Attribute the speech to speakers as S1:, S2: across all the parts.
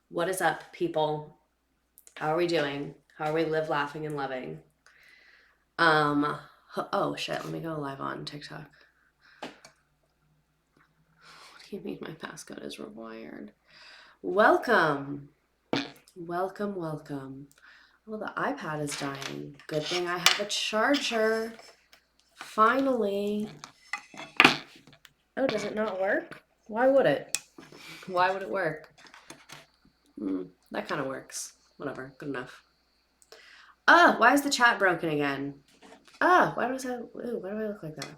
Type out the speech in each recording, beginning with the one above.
S1: What is up, people? How are we doing? How are we live, laughing, and loving? Um, oh shit, let me go live on TikTok. What do you mean my passcode is required? Welcome. Welcome. Oh, the iPad is dying. Good thing I have a charger. Finally. Oh, does it not work? Why would it? Why would it work? That kind of works. Whatever, good enough. Oh, why is the chat broken again? Oh, why do I look like that?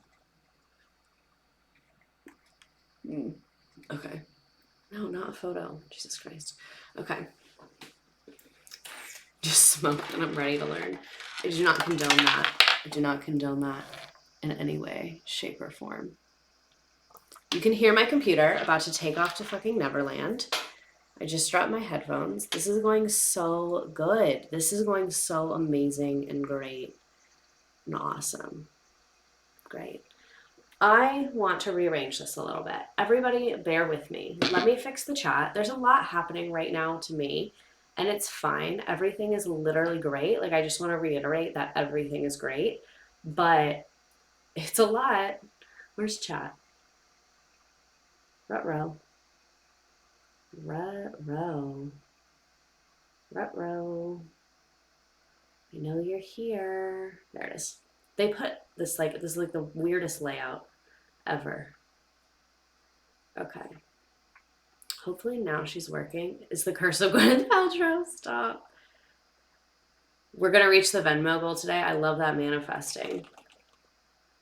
S1: Okay. No, not a photo. Jesus Christ. Okay. Just smoke and I'm ready to learn. I do not condone that. I do not condone that in any way, shape, or form. You can hear my computer about to take off to fucking Neverland. I just dropped my headphones. This is going so good. This is going so amazing and great and awesome. Great. I want to rearrange this a little bit. Everybody, bear with me. Let me fix the chat. There's a lot happening right now to me, and it's fine. Everything is literally great. Like, I just want to reiterate that everything is great, but it's a lot. Where's chat? Rut-row. Rut-row. Rut-row. I know you're here. There it is. They put this is like the weirdest layout ever. Okay. Hopefully now she's working. Is the curse of Gwyneth Paltrow. Stop. We're going to reach the Venmo goal today. I love that manifesting.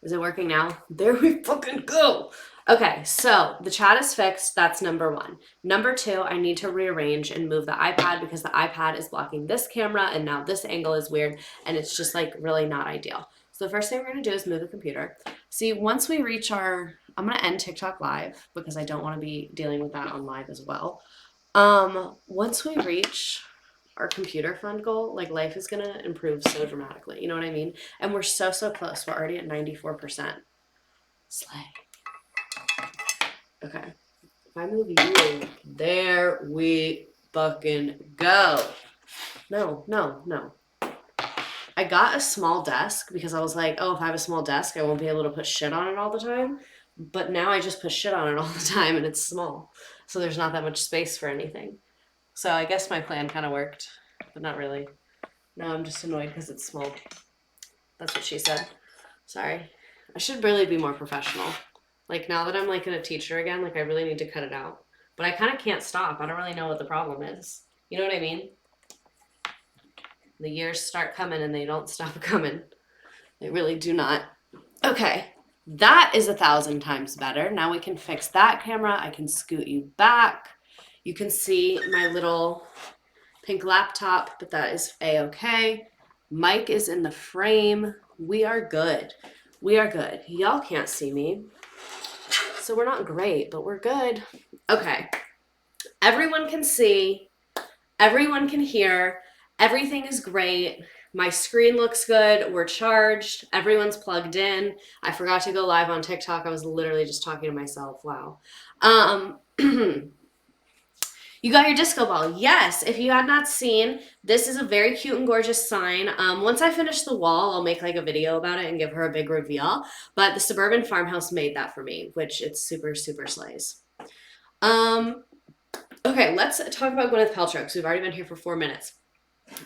S1: Is it working now? There we fucking go. Okay, so the chat is fixed. That's number one. Number two, I need to rearrange and move the iPad because the iPad is blocking this camera and now this angle is weird and it's just like really not ideal. So the first thing we're going to do is move the computer. See, once we reach I'm going to end TikTok live because I don't want to be dealing with that on live as well. Once we reach our computer fund goal, like life is going to improve so dramatically. You know what I mean? And we're so close. We're already at 94%. Slay. Okay. If I move you, there we fucking go. No. I got a small desk because I was like, oh, if I have a small desk, I won't be able to put shit on it all the time. But now I just put shit on it all the time and it's small. So there's not that much space for anything. So I guess my plan kind of worked, but not really. No, I'm just annoyed because it's small. That's what she said. Sorry. I should really be more professional. Like, now that I'm like a teacher again, like I really need to cut it out. But I kind of can't stop. I don't really know what the problem is. You know what I mean? The years start coming and they don't stop coming. They really do not. Okay. That is 1,000 times better. Now we can fix that camera. I can scoot you back. You can see my little pink laptop, but that is a-okay. Mike is in the frame. We are good. We are good. Y'all can't see me. So we're not great, but we're good. Okay. Everyone can see. Everyone can hear. Everything is great. My screen looks good. We're charged. Everyone's plugged in. I forgot to go live on TikTok. I was literally just talking to myself. Wow. You got your disco ball. Yes, if you had not seen, this is a very cute and gorgeous sign. Once I finish the wall, I'll make like a video about it and give her a big reveal. But the Suburban Farmhouse made that for me, which it's super slays. Okay, let's talk about Gwyneth Paltrow because we've already been here for 4 minutes.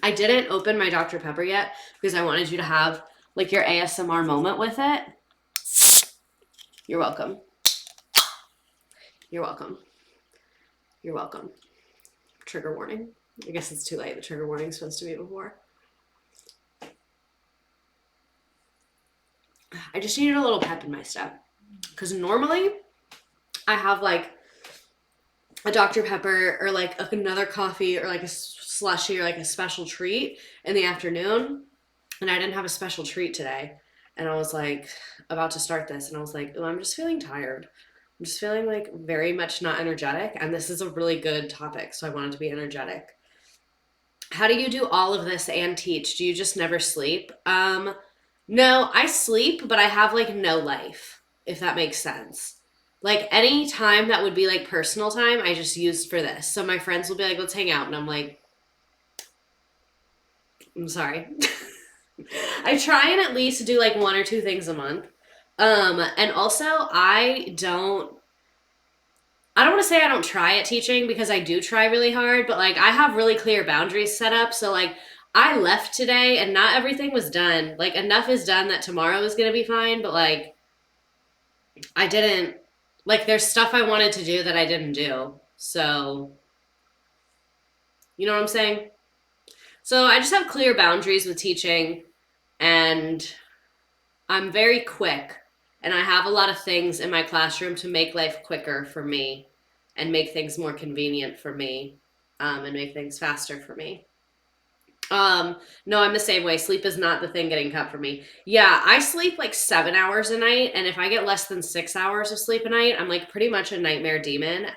S1: I didn't open my Dr. Pepper yet because I wanted you to have like your ASMR moment with it. You're welcome. You're welcome. You're welcome. Trigger warning. I guess it's too late. The trigger warning is supposed to be before. I just needed a little pep in my step. Because normally I have like a Dr. Pepper or like another coffee or like a slushie or like a special treat in the afternoon. And I didn't have a special treat today. And I was like about to start this. And I was like, oh, I'm just feeling tired. I'm just feeling like very much not energetic. And this is a really good topic. So I wanted to be energetic. How do you do all of this and teach? Do you just never sleep? No, I sleep, but I have like no life, if that makes sense. Like any time that would be like personal time, I just used for this. So my friends will be like, let's hang out. And I'm like, I'm sorry. I try and at least do like one or two things a month. And also I don't want to say I don't try at teaching because I do try really hard, but like I have really clear boundaries set up. So like I left today and not everything was done. Like enough is done that tomorrow is going to be fine, but like I didn't, like there's stuff I wanted to do that I didn't do. So, you know what I'm saying? So I just have clear boundaries with teaching, and I'm very quick, and I have a lot of things in my classroom to make life quicker for me and make things more convenient for me, and make things faster for me. No, I'm the same way. Sleep is not the thing getting cut for me. Yeah, I sleep like 7 hours a night, and if I get less than 6 hours of sleep a night, I'm like pretty much a nightmare demon,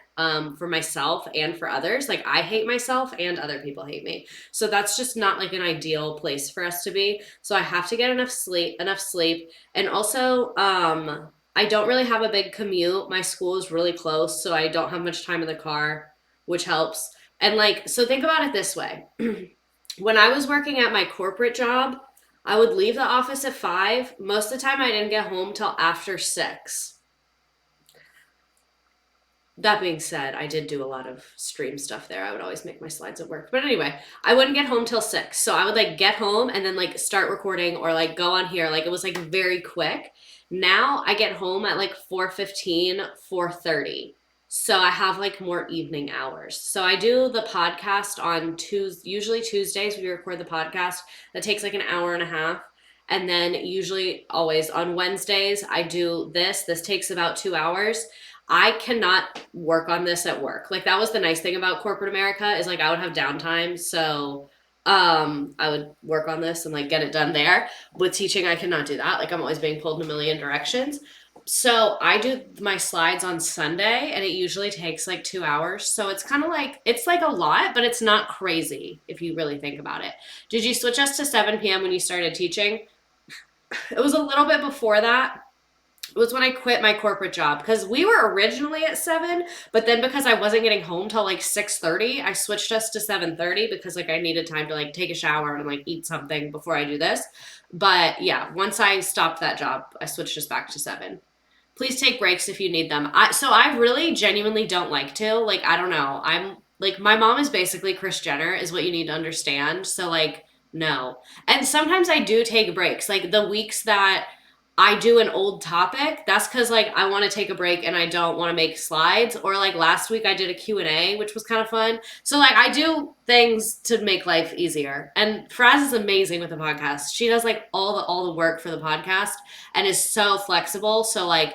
S1: for myself and for others. Like I hate myself and other people hate me. So that's just not like an ideal place for us to be. So I have to get enough sleep. And also, I don't really have a big commute. My school is really close, so I don't have much time in the car, which helps. And like, so think about it this way. When I was working at my corporate job, I would leave the office at 5. Most of the time, I didn't get home till after 6. That being said, I did do a lot of stream stuff there. I would always make my slides at work. But anyway, I wouldn't get home till 6. So I would like get home and then like start recording or like go on here. Like it was like very quick. Now I get home at like 4:15, 4:30. So I have like more evening hours. So I do the podcast on usually Tuesdays we record the podcast. That takes like an hour and a half. And then usually always on Wednesdays I do this. This takes about 2 hours. I cannot work on this at work. Like that was the nice thing about corporate America is like I would have downtime. So I would work on this and like get it done there. With teaching, I cannot do that. Like I'm always being pulled in a million directions. So I do my slides on Sunday and it usually takes like 2 hours. So it's kind of like, it's like a lot, but it's not crazy if you really think about it. Did you switch us to 7 p.m. when you started teaching? It was a little bit before that. It was when I quit my corporate job because we were originally at 7, but then because I wasn't getting home till like 6:30, I switched us to 7:30 because like I needed time to like take a shower and like eat something before I do this. But yeah, once I stopped that job, I switched us back to 7. Please take breaks if you need them. So I really genuinely don't like to. Like I don't know. I'm like my mom is basically Kris Jenner is what you need to understand. So like no. And sometimes I do take breaks. Like the weeks that I do an old topic, that's because like I want to take a break and I don't want to make slides. Or like last week I did a Q&A, which was kind of fun. So like I do things to make life easier. And Fraz is amazing with the podcast. She does like all the work for the podcast and is so flexible. So like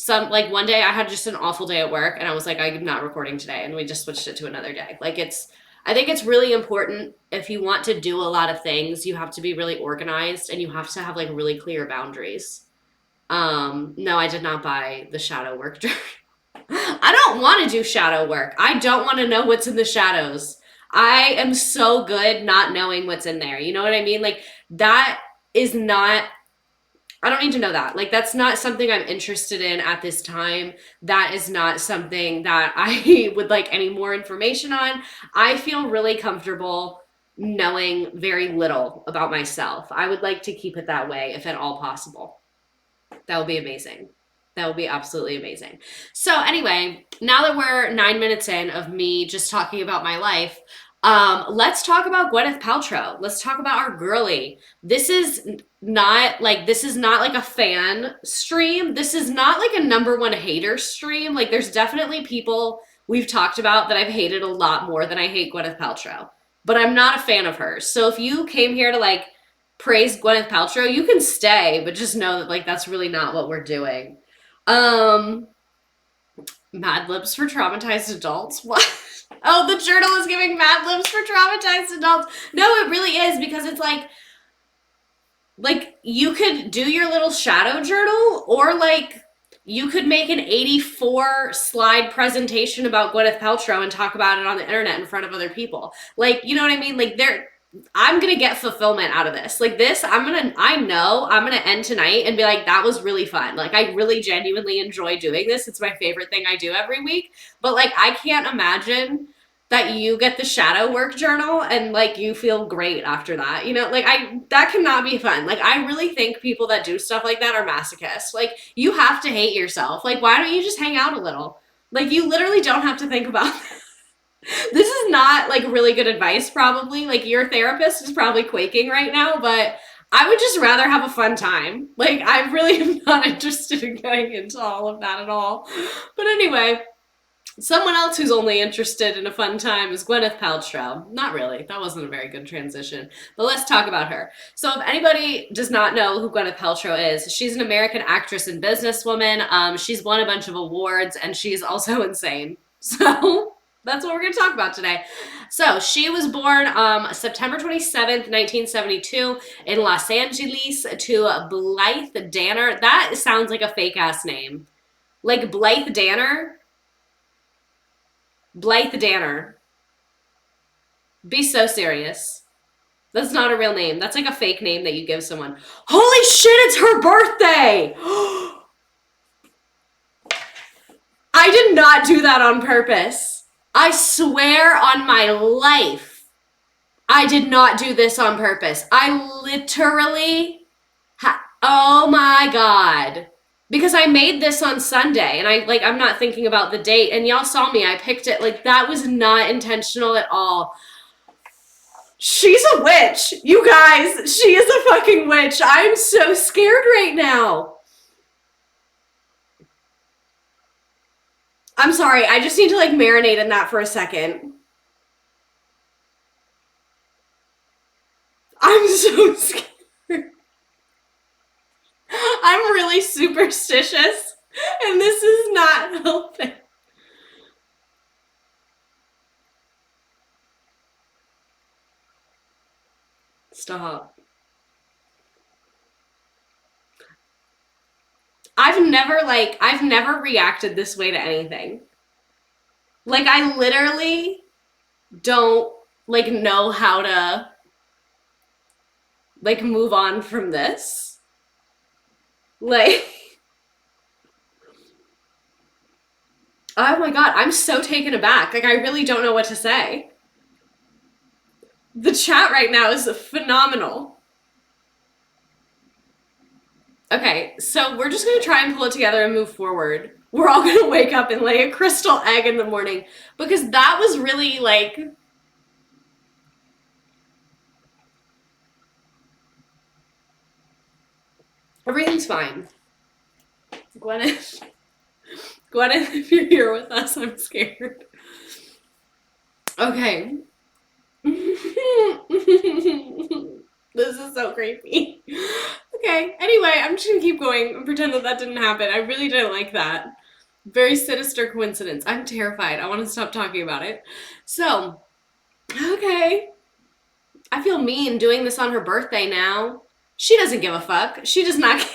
S1: one day I had just an awful day at work and I was like, I'm not recording today, and we just switched it to another day. Like I think it's really important if you want to do a lot of things, you have to be really organized and you have to have like really clear boundaries. No, I did not buy the shadow work journal. I don't want to do shadow work. I don't want to know what's in the shadows. I am so good not knowing what's in there. You know what I mean? Like that is not, I don't need to know that. Like that's not something I'm interested in at this time. That is not something that I would like any more information on. I feel really comfortable knowing very little about myself. I would like to keep it that way if at all possible. That would be amazing. That would be absolutely amazing. So anyway, now that we're 9 minutes in of me just talking about my life, let's talk about Gwyneth Paltrow. Let's talk about our girly. This is not like a fan stream. This is not like a number one hater stream. Like there's definitely people we've talked about that I've hated a lot more than I hate Gwyneth Paltrow. But I'm not a fan of hers. So if you came here to like praise Gwyneth Paltrow, you can stay, but just know that like that's really not what we're doing. Mad Libs for traumatized adults. What? Oh, the journal is giving Mad Libs for traumatized adults. No, it really is, because it's like you could do your little shadow journal, or like you could make an 84 slide presentation about Gwyneth Paltrow and talk about it on the internet in front of other people. Like, you know what I mean? Like I'm gonna get fulfillment out of this. Like this, I know I'm gonna end tonight and be like, that was really fun. Like I really genuinely enjoy doing this. It's my favorite thing I do every week. But like I can't imagine that you get the shadow work journal and like you feel great after that. You know, like that cannot be fun. Like I really think people that do stuff like that are masochists. Like you have to hate yourself. Like why don't you just hang out a little? Like you literally don't have to think about this is not like really good advice, probably. Like your therapist is probably quaking right now, but I would just rather have a fun time. Like I really am not interested in getting into all of that at all. But anyway, someone else who's only interested in a fun time is Gwyneth Paltrow. Not really. That wasn't a very good transition. But let's talk about her. So if anybody does not know who Gwyneth Paltrow is, she's an American actress and businesswoman. She's won a bunch of awards and she's also insane. So that's what we're going to talk about today. So she was born September 27th, 1972 in Los Angeles to Blythe Danner. That sounds like a fake ass name. Like Blythe Danner. Blythe Danner. Be so serious. That's not a real name. That's like a fake name that you give someone. Holy shit, it's her birthday! I did not do that on purpose. I swear on my life, I did not do this on purpose. I literally, oh my God. Because I made this on Sunday and I'm not thinking about the date and y'all saw me, I picked it, like that was not intentional at all. She's a witch, you guys, she is a fucking witch. I'm so scared right now. I'm sorry, I just need to like marinate in that for a second. I'm so scared. I'm really superstitious, and this is not helping. Stop. I've never reacted this way to anything. Like, I literally don't, like, know how to, like, move on from this. Like, oh my God, I'm so taken aback. Like, I really don't know what to say. The chat right now is phenomenal. Okay, so we're just going to try and pull it together and move forward. We're all going to wake up and lay a crystal egg in the morning because that was really like... Everything's fine. Gwyneth, if you're here with us, I'm scared. Okay. This is so creepy. Okay, anyway, I'm just gonna keep going and pretend that didn't happen. I really didn't like that. Very sinister coincidence. I'm terrified. I want to stop talking about it. So, okay. I feel mean doing this on her birthday now. She doesn't give a fuck. She does not care.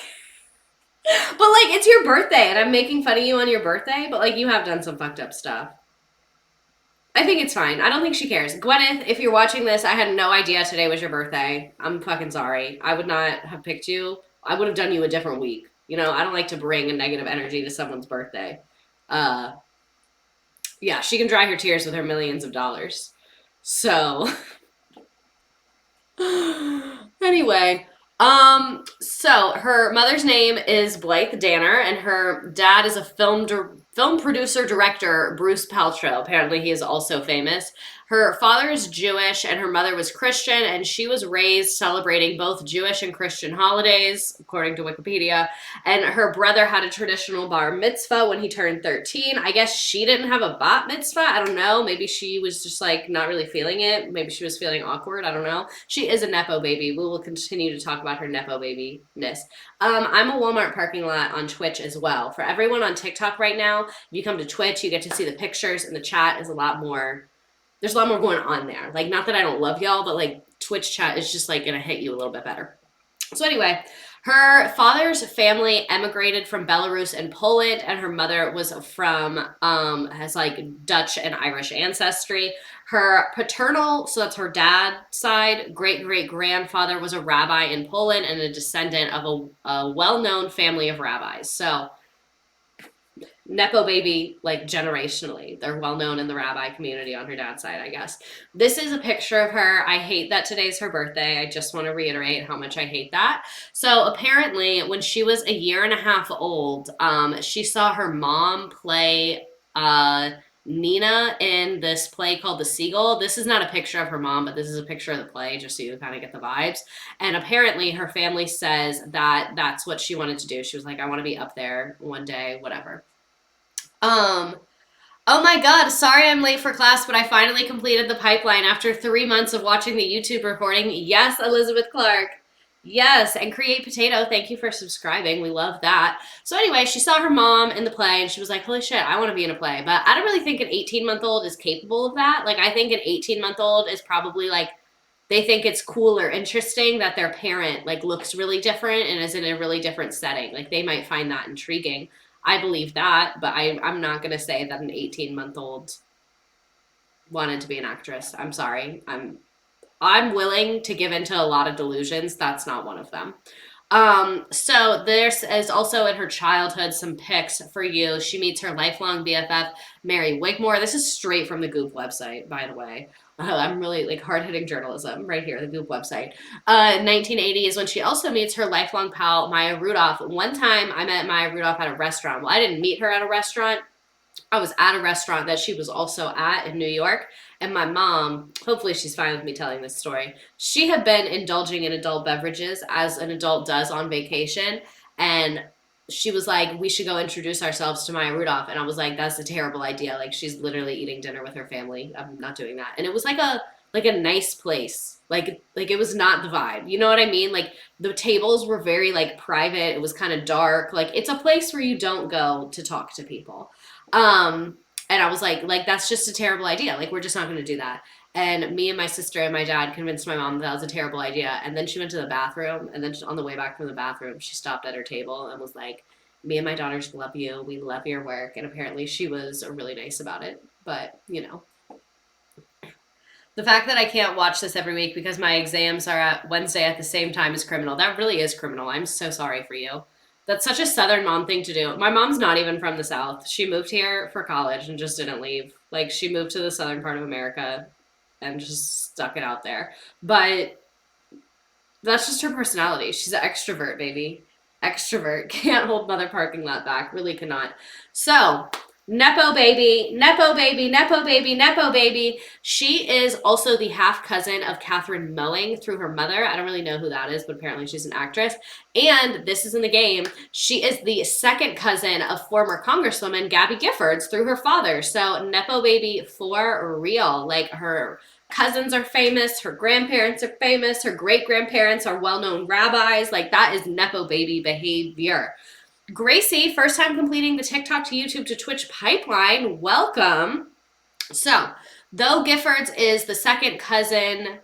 S1: But, like, it's your birthday, and I'm making fun of you on your birthday, but, like, you have done some fucked up stuff. I think it's fine. I don't think she cares. Gwyneth, if you're watching this, I had no idea today was your birthday. I'm fucking sorry. I would not have picked you. I would have done you a different week. You know, I don't like to bring a negative energy to someone's birthday. Yeah, she can dry her tears with her millions of dollars. So, anyway, so her mother's name is Blythe Danner, and her dad is a film producer director, Bruce Paltrow. Apparently, he is also famous. Her father is Jewish, and her mother was Christian, and she was raised celebrating both Jewish and Christian holidays, according to Wikipedia. And her brother had a traditional bar mitzvah when he turned 13. I guess she didn't have a bat mitzvah. I don't know. Maybe she was just, like, not really feeling it. Maybe she was feeling awkward. I don't know. She is a Nepo baby. We will continue to talk about her Nepo baby-ness. I'm a Walmart parking lot on Twitch as well. For everyone on TikTok right now, if you come to Twitch, you get to see the pictures, and the chat is a lot more... There's a lot more going on there. Like, not that I don't love y'all, but, like, Twitch chat is just, like, gonna hit you a little bit better. So anyway, Her father's family emigrated from Belarus and Poland, and her mother was from has like Dutch and Irish ancestry. Her paternal, so that's her dad's side, great great grandfather was a rabbi in Poland and a descendant of a well known family of rabbis. So Nepo baby, like generationally, they're well known in the rabbi community on her dad's side, I guess. This is a picture of her. I hate that today's her birthday. I just want to reiterate how much I hate that. So apparently, when she was a year and a half old, she saw her mom play Nina in this play called The Seagull. This is not a picture of her mom, but this is a picture of the play, just so you kind of get the vibes. And apparently, her family says that that's what she wanted to do. She was like, I want to be up there one day, whatever. Oh my god, sorry I'm late for class, but I finally completed the pipeline after 3 months of watching the YouTube recording. Yes, Elizabeth Clark. Yes, and Create Potato, thank you for subscribing. We love that. So anyway, she saw her mom in the play and she was like, holy shit, I want to be in a play. But I don't really think an 18-month-old is capable of that. Like, I think an 18-month-old is probably like, they think it's cool or interesting that their parent like looks really different and is in a really different setting. Like, they might find that intriguing. I believe that, but I'm not going to say that an 18-month-old wanted to be an actress. I'm sorry. I'm willing to give into a lot of delusions. That's not one of them. So there's is also in her childhood some pics for you. She meets her lifelong BFF, Mary Wigmore. This is straight from the Goop website, by the way. I'm really like hard-hitting journalism right here, the Goop website. 1980 is when she also meets her lifelong pal, Maya Rudolph. One time I met Maya Rudolph at a restaurant. Well, I didn't meet her at a restaurant. I was at a restaurant that she was also at in New York. And my mom, hopefully she's fine with me telling this story, she had been indulging in adult beverages as an adult does on vacation. And she was like, we should go introduce ourselves to Maya Rudolph. And I was like, that's a terrible idea. Like, she's literally eating dinner with her family. I'm not doing that. And it was like a nice place. Like it was not the vibe. You know what I mean? Like, the tables were very like private. It was kind of dark. Like, it's a place where you don't go to talk to people. And I was like, that's just a terrible idea. Like, we're just not going to do that. And me and my sister and my dad convinced my mom that was a terrible idea. And then she went to the bathroom. And then on the way back from the bathroom, she stopped at her table and was like, me and my daughters love you. We love your work. And apparently she was really nice about it. But, you know. The fact that I can't watch this every week because my exams are at Wednesday at the same time is criminal. That really is criminal. I'm so sorry for you. That's such a Southern mom thing to do. My mom's not even from the South. She moved here for college and just didn't leave. Like, she moved to the southern part of America and just stuck it out there. But that's just her personality. She's an extrovert, baby. Extrovert. Can't hold mother parking lot back. Really cannot. So, Nepo baby, Nepo baby, Nepo baby, Nepo baby. She is also the half cousin of Catherine Mowing through her mother. I don't really know who that is, but apparently she's an actress. And this is in the game. She is the second cousin of former Congresswoman Gabby Giffords through her father. So Nepo baby for real. Like, her cousins are famous, her grandparents are famous, her great-grandparents are well-known rabbis. Like, that is Nepo baby behavior. Gracie, first time completing the TikTok to YouTube to Twitch pipeline. Welcome. So, though Giffords is the second cousin,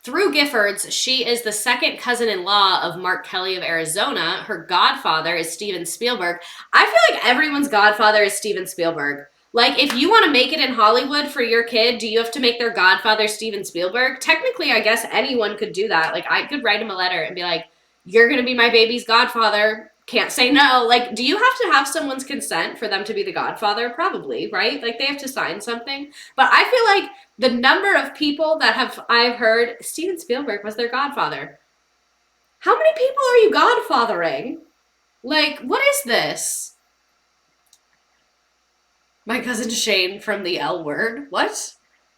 S1: through Giffords, she is the second cousin-in-law of Mark Kelly of Arizona. Her godfather is Steven Spielberg. I feel like everyone's godfather is Steven Spielberg. Like, if you want to make it in Hollywood for your kid, do you have to make their godfather Steven Spielberg? Technically, I guess anyone could do that. Like, I could write him a letter and be like, you're going to be my baby's godfather. Can't say no. Like, do you have to have someone's consent for them to be the godfather? Probably, right? Like, they have to sign something. But I feel like the number of people that I've heard Steven Spielberg was their godfather. How many people are you godfathering? Like, what is this? My cousin Shane from the L Word. What?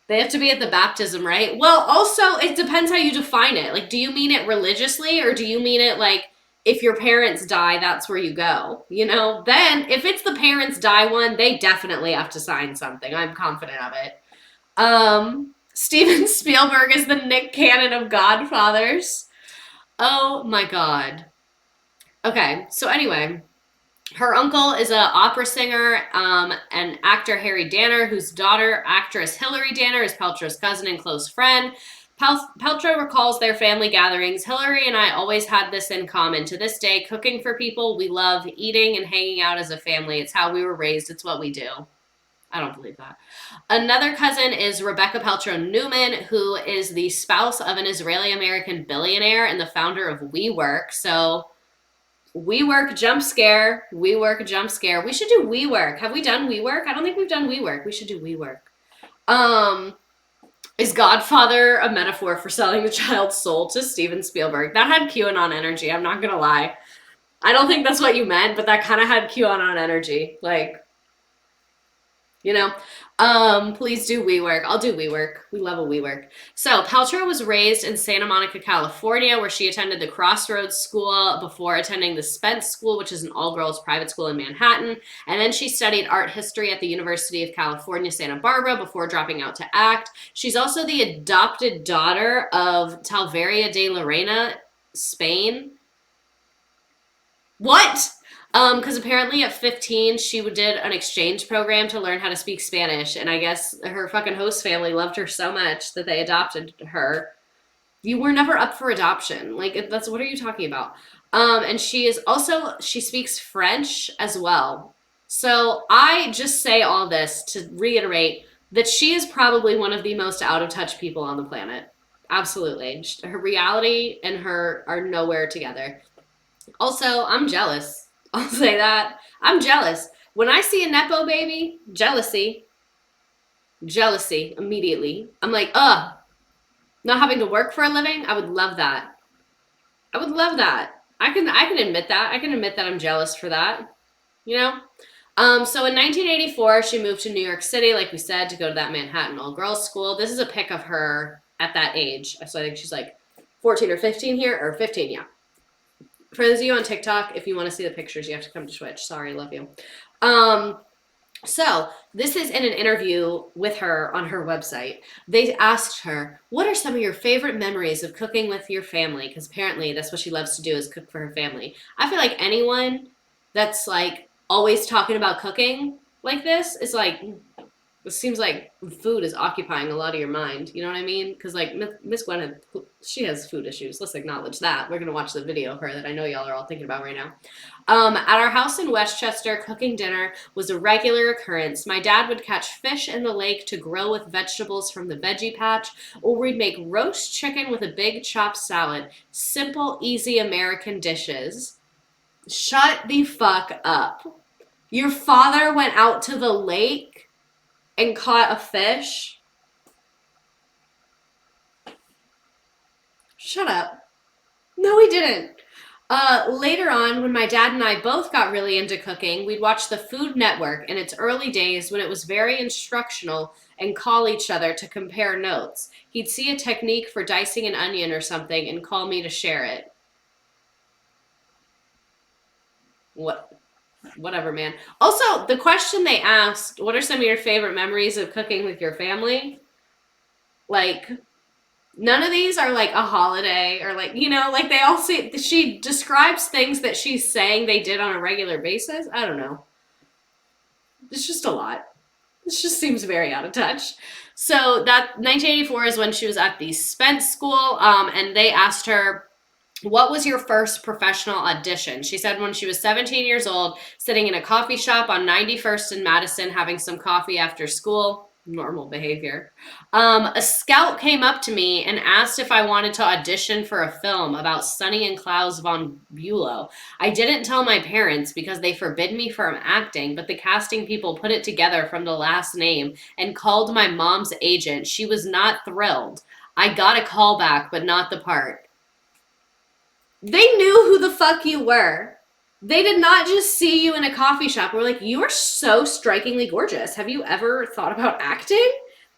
S1: They have to be at the baptism, right? Well, also, it depends how you define it. Like, do you mean it religiously, or do you mean it like, if your parents die, that's where you go, you know? Then, if it's the parents die one, they definitely have to sign something. I'm confident of it. Steven Spielberg is the Nick Cannon of Godfathers. Oh my God. Okay, so anyway, her uncle is an opera singer and actor Harry Danner, whose daughter, actress Hilary Danner, is Paltrow's cousin and close friend. Paltrow recalls their family gatherings. Hillary and I always had this in common. To this day, cooking for people we love, eating and hanging out as a family. It's how we were raised. It's what we do. I don't believe that. Another cousin is Rebecca Paltrow Newman, who is the spouse of an Israeli-American billionaire and the founder of WeWork. So WeWork jump scare. WeWork jump scare. We should do WeWork. Have we done WeWork? I don't think we've done WeWork. We should do WeWork. Is Godfather a metaphor for selling the child's soul to Steven Spielberg? That had QAnon energy. I'm not going to lie. I don't think that's what you meant, but that kind of had QAnon energy. Like, you know, please do WeWork. I'll do WeWork. We love a WeWork. So Paltrow was raised in Santa Monica, California, where she attended the Crossroads School before attending the Spence School, which is an all-girls private school in Manhattan. And then she studied art history at the University of California, Santa Barbara before dropping out to act. She's also the adopted daughter of Talveria de la Reina, Spain. What? Because apparently at 15, she did an exchange program to learn how to speak Spanish, and I guess her fucking host family loved her so much that they adopted her. You were never up for adoption. Like, that's, what are you talking about? And she speaks French as well. So I just say all this to reiterate that she is probably one of the most out of touch people on the planet. Absolutely. Her reality and her are nowhere together. Also, I'm jealous. I'll say that. I'm jealous. When I see a Nepo baby, jealousy immediately. I'm like, not having to work for a living. I would love that. I would love that. I can admit that. I can admit that I'm jealous for that. You know? So in 1984, she moved to New York City, like we said, to go to that Manhattan all-girls school. This is a pic of her at that age. So I think she's like 14 or 15 here, or 15, yeah. For those of you on TikTok, if you want to see the pictures, you have to come to Twitch. Sorry, love you. So this is in an interview with her on her website. They asked her, what are some of your favorite memories of cooking with your family? Because apparently that's what she loves to do, is cook for her family. I feel like anyone that's like always talking about cooking like this is like, it seems like food is occupying a lot of your mind. You know what I mean? Because like Miss Gwyneth, she has food issues. Let's acknowledge that. We're going to watch the video of her that I know y'all are all thinking about right now. At our house in Westchester, cooking dinner was a regular occurrence. My dad would catch fish in the lake to grill with vegetables from the veggie patch, or we'd make roast chicken with a big chopped salad. Simple, easy American dishes. Shut the fuck up. Your father went out to the lake and caught a fish? Shut up. No, he didn't. Later on, when my dad and I both got really into cooking, we'd watch the Food Network in its early days when it was very instructional and call each other to compare notes. He'd see a technique for dicing an onion or something and call me to share it. Whatever, man. Also, the question they asked, what are some of your favorite memories of cooking with your family? Like, none of these are like a holiday or like, you know, like they all say, she describes things that she's saying they did on a regular basis. I don't know. It's just a lot. This just seems very out of touch. So that 1984 is when she was at the Spence School, and they asked her, what was your first professional audition? She said when she was 17 years old, sitting in a coffee shop on 91st and Madison, having some coffee after school. Normal behavior. A scout came up to me and asked if I wanted to audition for a film about Sonny and Klaus von Bülow. I didn't tell my parents because they forbid me from acting, but the casting people put it together from the last name and called my mom's agent. She was not thrilled. I got a call back, but not the part. They knew who the fuck you were. They did not just see you in a coffee shop. We're like, you are so strikingly gorgeous. Have you ever thought about acting?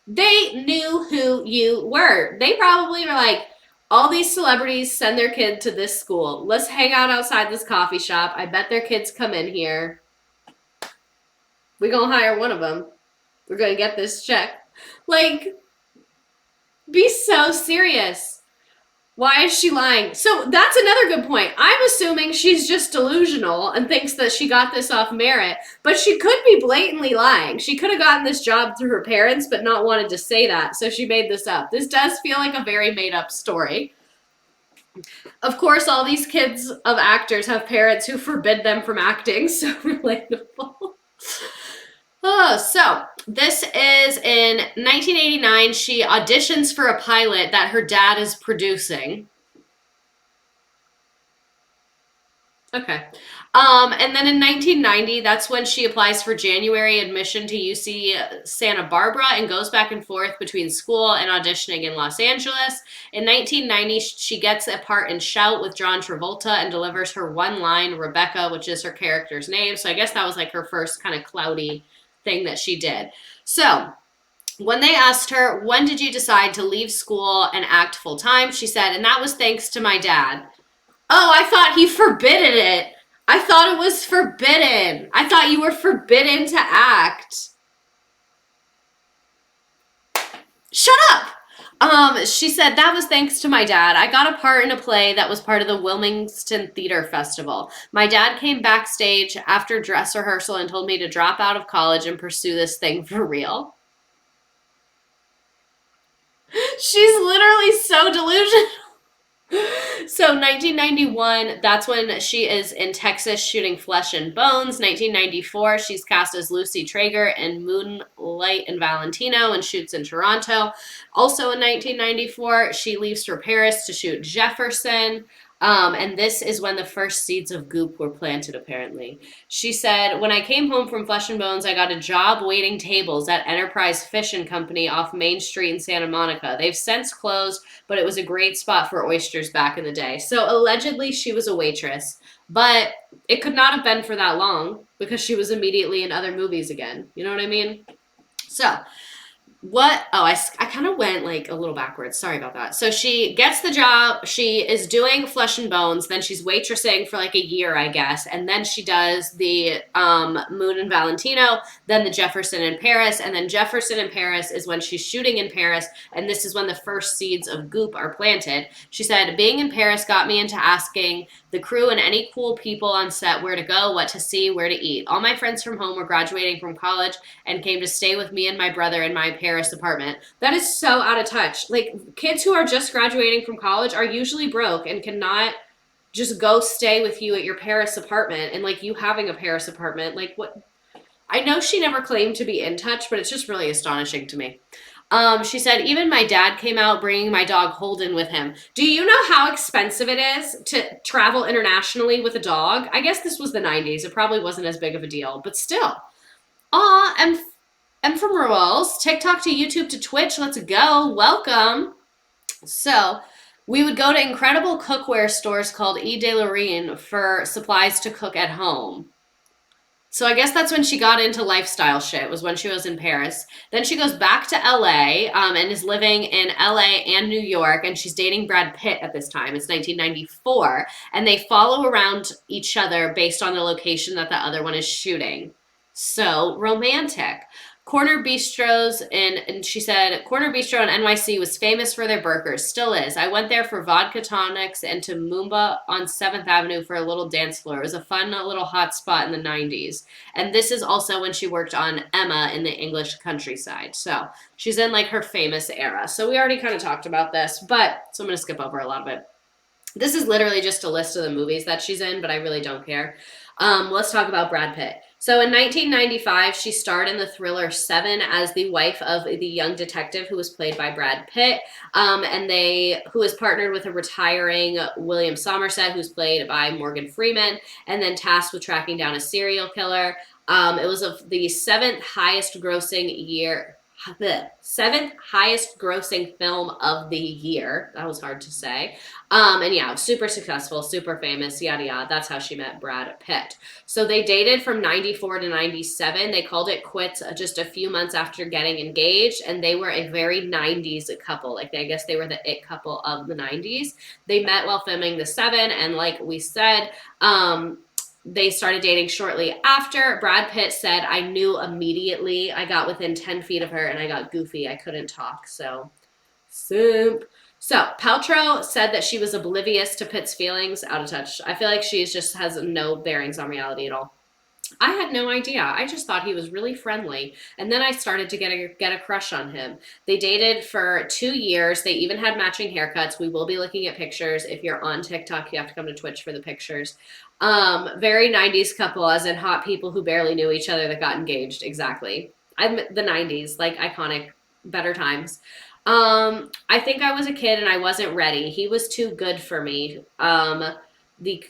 S1: They knew who you were. They probably were like, all these celebrities send their kid to this school. Let's hang out outside this coffee shop. I bet their kids come in here. We're going to hire one of them. We're going to get this check. Like, be so serious. Why is she lying? So that's another good point. I'm assuming she's just delusional and thinks that she got this off merit, but she could be blatantly lying. She could have gotten this job through her parents, but not wanted to say that, so she made this up. This does feel like a very made up story. Of course, all these kids of actors have parents who forbid them from acting, so relatable. Oh, so this is in 1989. She auditions for a pilot that her dad is producing. Okay. And then in 1990, that's when she applies for January admission to UC Santa Barbara and goes back and forth between school and auditioning in Los Angeles. In 1990, she gets a part in Shout with John Travolta and delivers her one line, Rebecca, which is her character's name. So I guess that was like her first kind of cloudy thing that she did. So when they asked her, when did you decide to leave school and act full time? She said, and that was thanks to my dad. Oh, I thought he forbidden it. I thought it was forbidden. I thought you were forbidden to act. Shut up. She said, that was thanks to my dad. I got a part in a play that was part of the Wilmington Theater Festival. My dad came backstage after dress rehearsal and told me to drop out of college and pursue this thing for real. She's literally so delusional. So 1991, that's when she is in Texas shooting Flesh and Bones. 1994, she's cast as Lucy Traeger in Moonlight and Valentino and shoots in Toronto. Also in 1994, she leaves for Paris to shoot Jefferson. And this is when the first seeds of goop were planted, apparently. She said, when I came home from Flesh and Bones, I got a job waiting tables at Enterprise Fish and Company off Main Street in Santa Monica. They've since closed, but it was a great spot for oysters back in the day. So allegedly she was a waitress, but it could not have been for that long because she was immediately in other movies again. You know what I mean? So what? Oh, I kind of went like a little backwards. Sorry about that. So she gets the job. She is doing Flesh and Bones. Then she's waitressing for like a year, I guess. And then she does the Moon and Valentino, then the Jefferson in Paris. And then Jefferson in Paris is when she's shooting in Paris. And this is when the first seeds of goop are planted. She said, being in Paris got me into asking the crew and any cool people on set where to go, what to see, where to eat. All my friends from home were graduating from college and came to stay with me and my brother in my Paris apartment. That is so out of touch. Like, kids who are just graduating from college are usually broke and cannot just go stay with you at your Paris apartment. And like you having a Paris apartment, like what? I know she never claimed to be in touch, but it's just really astonishing to me. She said, even my dad came out bringing my dog Holden with him. Do you know how expensive it is to travel internationally with a dog? I guess this was the 90s. It probably wasn't as big of a deal, but still. Aw, and from Roel's, TikTok to YouTube to Twitch, let's go. Welcome. So we would go to incredible cookware stores called E. de Lorraine for supplies to cook at home. So I guess that's when she got into lifestyle shit, was when she was in Paris. Then she goes back to LA and is living in LA and New York, and she's dating Brad Pitt at this time. It's 1994, and they follow around each other based on the location that the other one is shooting. So romantic. Corner Bistros and she said Corner Bistro in NYC was famous for their burgers, still is. I went there for vodka tonics and to Moomba on 7th Avenue for a little dance floor. It was a fun little hot spot in the 90s. And this is also when she worked on Emma in the English countryside. So she's in like her famous era. So we already kind of talked about this, but so I'm going to skip over a lot of it. This is literally just a list of the movies that she's in, but I really don't care. Let's talk about Brad Pitt. So in 1995, she starred in the thriller Seven as the wife of the young detective who was played by Brad Pitt, who is partnered with a retiring William Somerset, who's played by Morgan Freeman, and then tasked with tracking down a serial killer. It was the seventh highest grossing film of the year. That was hard to say. And yeah, super successful, super famous, yada yada. That's how she met Brad Pitt. So they dated from 94 to 97. They called it quits just a few months after getting engaged, and they were a very 90s couple. Like, I guess they were the it couple of the 90s. They met while filming The Seven, and like we said, they started dating shortly after. Brad Pitt said, I knew immediately. I got within 10 feet of her and I got goofy. I couldn't talk. So Simp. So Paltrow said that she was oblivious to Pitt's feelings, out of touch. I feel like she just has no bearings on reality at all. I had no idea. I just thought he was really friendly. And then I started to get a crush on him. They dated for 2 years. They even had matching haircuts. We will be looking at pictures. If you're on TikTok, you have to come to Twitch for the pictures. Very 90s couple, as in hot people who barely knew each other that got engaged. Exactly. I'm the 90s, like iconic, better times. I think I was a kid and I wasn't ready. He was too good for me. The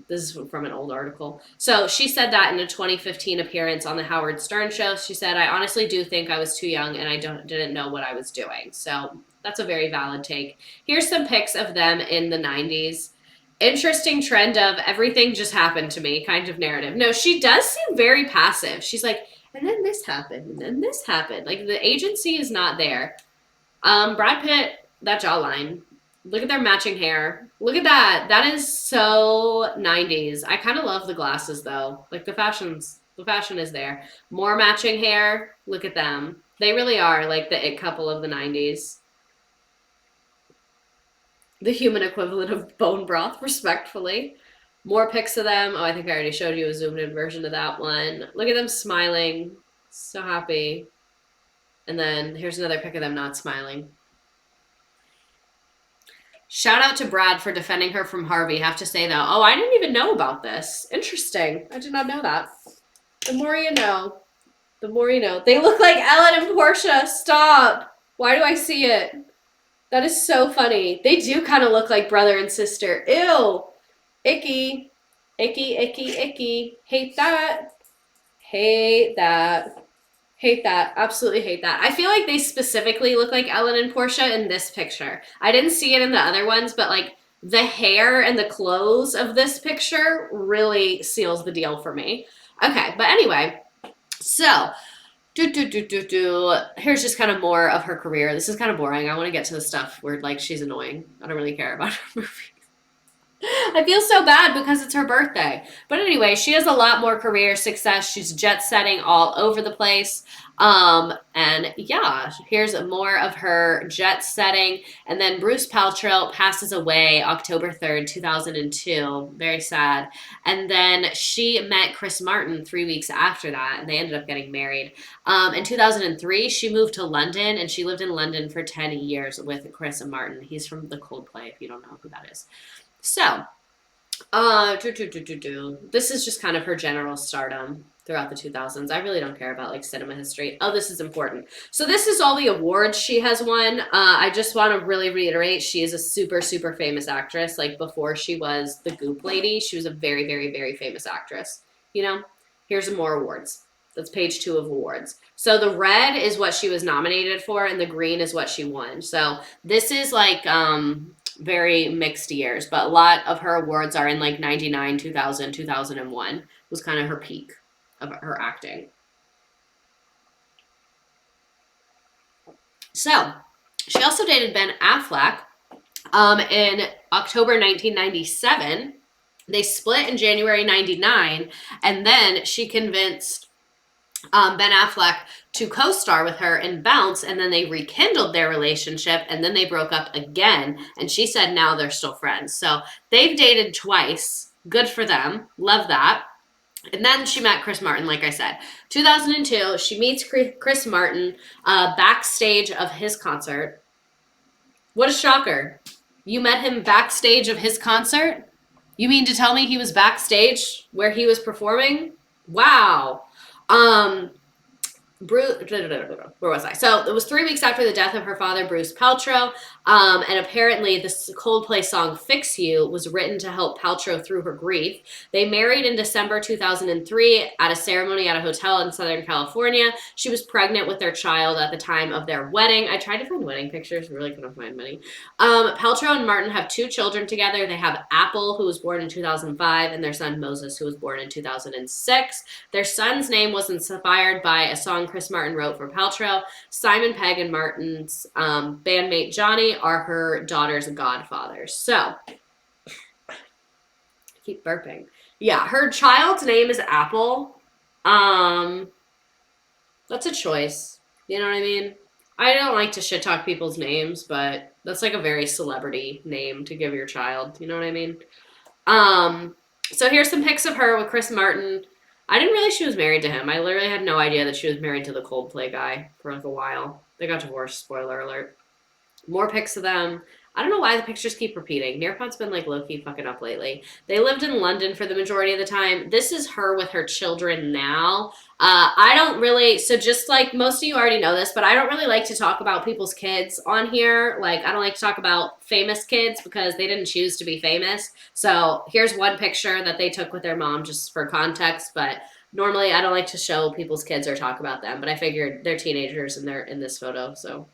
S1: This is from an old article. So she said that in a 2015 appearance on the Howard Stern show. She said, I honestly do think I was too young and I didn't know what I was doing. So that's a very valid take. Here's some pics of them in the 90s. Interesting trend of everything just happened to me kind of narrative. No, she does seem very passive. She's like, and then this happened, and then this happened. Like the agency is not there. Brad Pitt, that jawline. Look at their matching hair. Look at that. That is so 90s. I kind of love the glasses though. Like the fashion is there. More matching hair. Look at them. They really are like the it couple of the 90s. The human equivalent of bone broth, respectfully. More pics of them. Oh, I think I already showed you a zoomed in version of that one. Look at them smiling. So happy. And then here's another pic of them not smiling. Shout out to Brad for defending her from Harvey. Have to say though, oh, I didn't even know about this. Interesting. I did not know that. The more you know. The more you know. They look like Ellen and Portia. Stop. Why do I see it? That is so funny. They do kind of look like brother and sister. Ew. Icky. Icky, icky, icky. Hate that. Hate that. Hate that. Absolutely hate that. I feel like they specifically look like Ellen and Portia in this picture. I didn't see it in the other ones, but like the hair and the clothes of this picture really seals the deal for me. Okay, but anyway, so here's just kind of more of her career. This is kind of boring. I want to get to the stuff where like she's annoying. I don't really care about her movie. I feel so bad because it's her birthday. But anyway, she has a lot more career success. She's jet setting all over the place. And yeah, here's more of her jet setting. And then Bruce Paltrow passes away October 3rd, 2002. Very sad. And then she met Chris Martin 3 weeks after that, and they ended up getting married. In 2003, she moved to London, and she lived in London for 10 years with Chris and Martin. He's from the Coldplay, if you don't know who that is. So, this is just kind of her general stardom throughout the 2000s. I really don't care about like cinema history. Oh, this is important. So this is all the awards she has won. I just want to really reiterate, she is a super, super famous actress. Like before she was the Goop lady, she was a very, very, very famous actress. You know, here's some more awards. That's page 2 of awards. So the red is what she was nominated for, and the green is what she won. So this is like, very mixed years, but a lot of her awards are in like 99, 2000, 2001 was kind of her peak of her acting. So she also dated Ben Affleck in October 1997. They split in January 99, and then she convinced Ben Affleck to co-star with her in Bounce, and then they rekindled their relationship, and then they broke up again, and she said now they're still friends. So they've dated twice. Good for them. Love that. And then she met Chris Martin, like I said. 2002, she meets Chris Martin backstage of his concert. What a shocker. You met him backstage of his concert? You mean to tell me he was backstage where he was performing? Wow. Where was I? So it was 3 weeks after the death of her father, Bruce Paltrow, and apparently this Coldplay song "Fix You" was written to help Paltrow through her grief. They married in December 2003 at a ceremony at a hotel in Southern California. She was pregnant with their child at the time of their wedding. I tried to find wedding pictures, really couldn't find many. Paltrow and Martin have 2 children together. They have Apple, who was born in 2005, and their son Moses, who was born in 2006. Their son's name was inspired by a song Chris Martin wrote for Paltrow. Simon Pegg and Martin's bandmate Johnny are her daughter's godfathers. So, I keep burping. Yeah, her child's name is Apple. That's a choice. You know what I mean? I don't like to shit talk people's names, but that's like a very celebrity name to give your child. You know what I mean? So here's some pics of her with Chris Martin. I didn't realize she was married to him. I literally had no idea that she was married to the Coldplay guy for like a while. They got divorced, spoiler alert. More pics of them. I don't know why the pictures keep repeating. Nearpod's been like low-key fucking up lately. They lived in London for the majority of the time. This is her with her children now. I don't really, so just like most of you already know this, but I don't really like to talk about people's kids on here. Like, I don't like to talk about famous kids because they didn't choose to be famous. So here's one picture that they took with their mom just for context, but normally I don't like to show people's kids or talk about them, but I figured they're teenagers and they're in this photo, so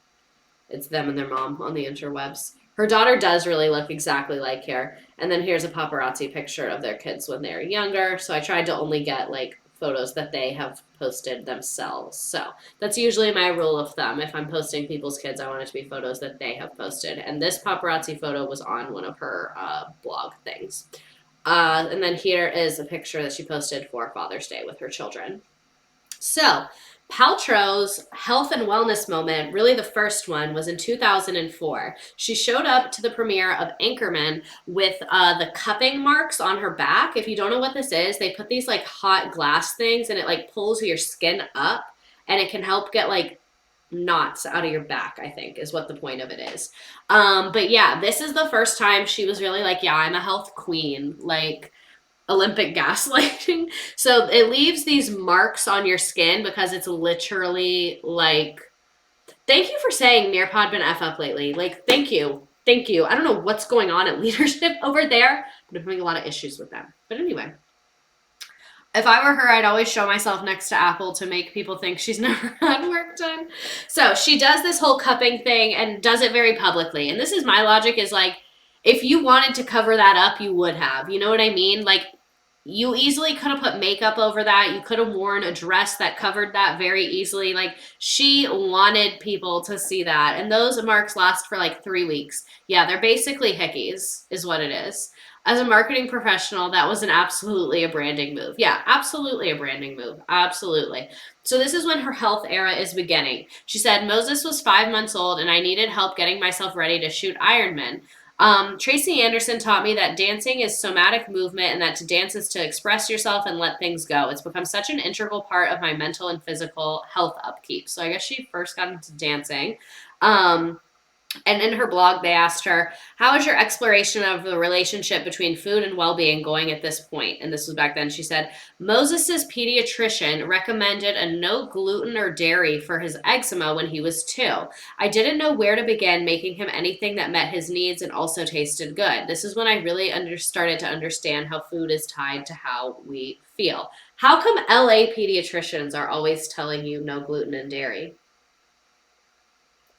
S1: it's them and their mom on the interwebs. Her daughter does really look exactly like her. And then here's a paparazzi picture of their kids when they were younger. So I tried to only get like photos that they have posted themselves. So that's usually my rule of thumb. If I'm posting people's kids, I want it to be photos that they have posted. And this paparazzi photo was on one of her blog things. And then here is a picture that she posted for Father's Day with her children. So Paltrow's health and wellness moment, really the first one, was in 2004. She showed up to the premiere of Anchorman with the cupping marks on her back. If you don't know what this is, they put these like hot glass things and it like pulls your skin up and it can help get like knots out of your back, I think is what the point of it is. But yeah, this is the first time she was really like, yeah, I'm a health queen. Like, Olympic gaslighting. So it leaves these marks on your skin because it's literally like, thank you for saying Nearpod been F up lately. Like, thank you. Thank you. I don't know what's going on at leadership over there, but I'm having a lot of issues with them. But anyway, if I were her, I'd always show myself next to Apple to make people think she's never had work done. So she does this whole cupping thing and does it very publicly. And this is my logic is like, if you wanted to cover that up, you would have. You know what I mean? Like, you easily could have put makeup over that. You could have worn a dress that covered that very easily. Like, she wanted people to see that. And those marks last for like 3 weeks. Yeah, they're basically hickeys is what it is. As a marketing professional, that was absolutely a branding move. Yeah, absolutely a branding move. Absolutely. So this is when her health era is beginning. She said, Moses was 5 months old and I needed help getting myself ready to shoot Ironman. Tracy Anderson taught me that dancing is somatic movement and that to dance is to express yourself and let things go. It's become such an integral part of my mental and physical health upkeep. So I guess she first got into dancing. And in her blog, they asked her, how is your exploration of the relationship between food and well-being going at this point? And this was back then. She said, Moses's pediatrician recommended a no gluten or dairy for his eczema when he was 2. I didn't know where to begin making him anything that met his needs and also tasted good. This is when I really started to understand how food is tied to how we feel. How come LA pediatricians are always telling you no gluten and dairy?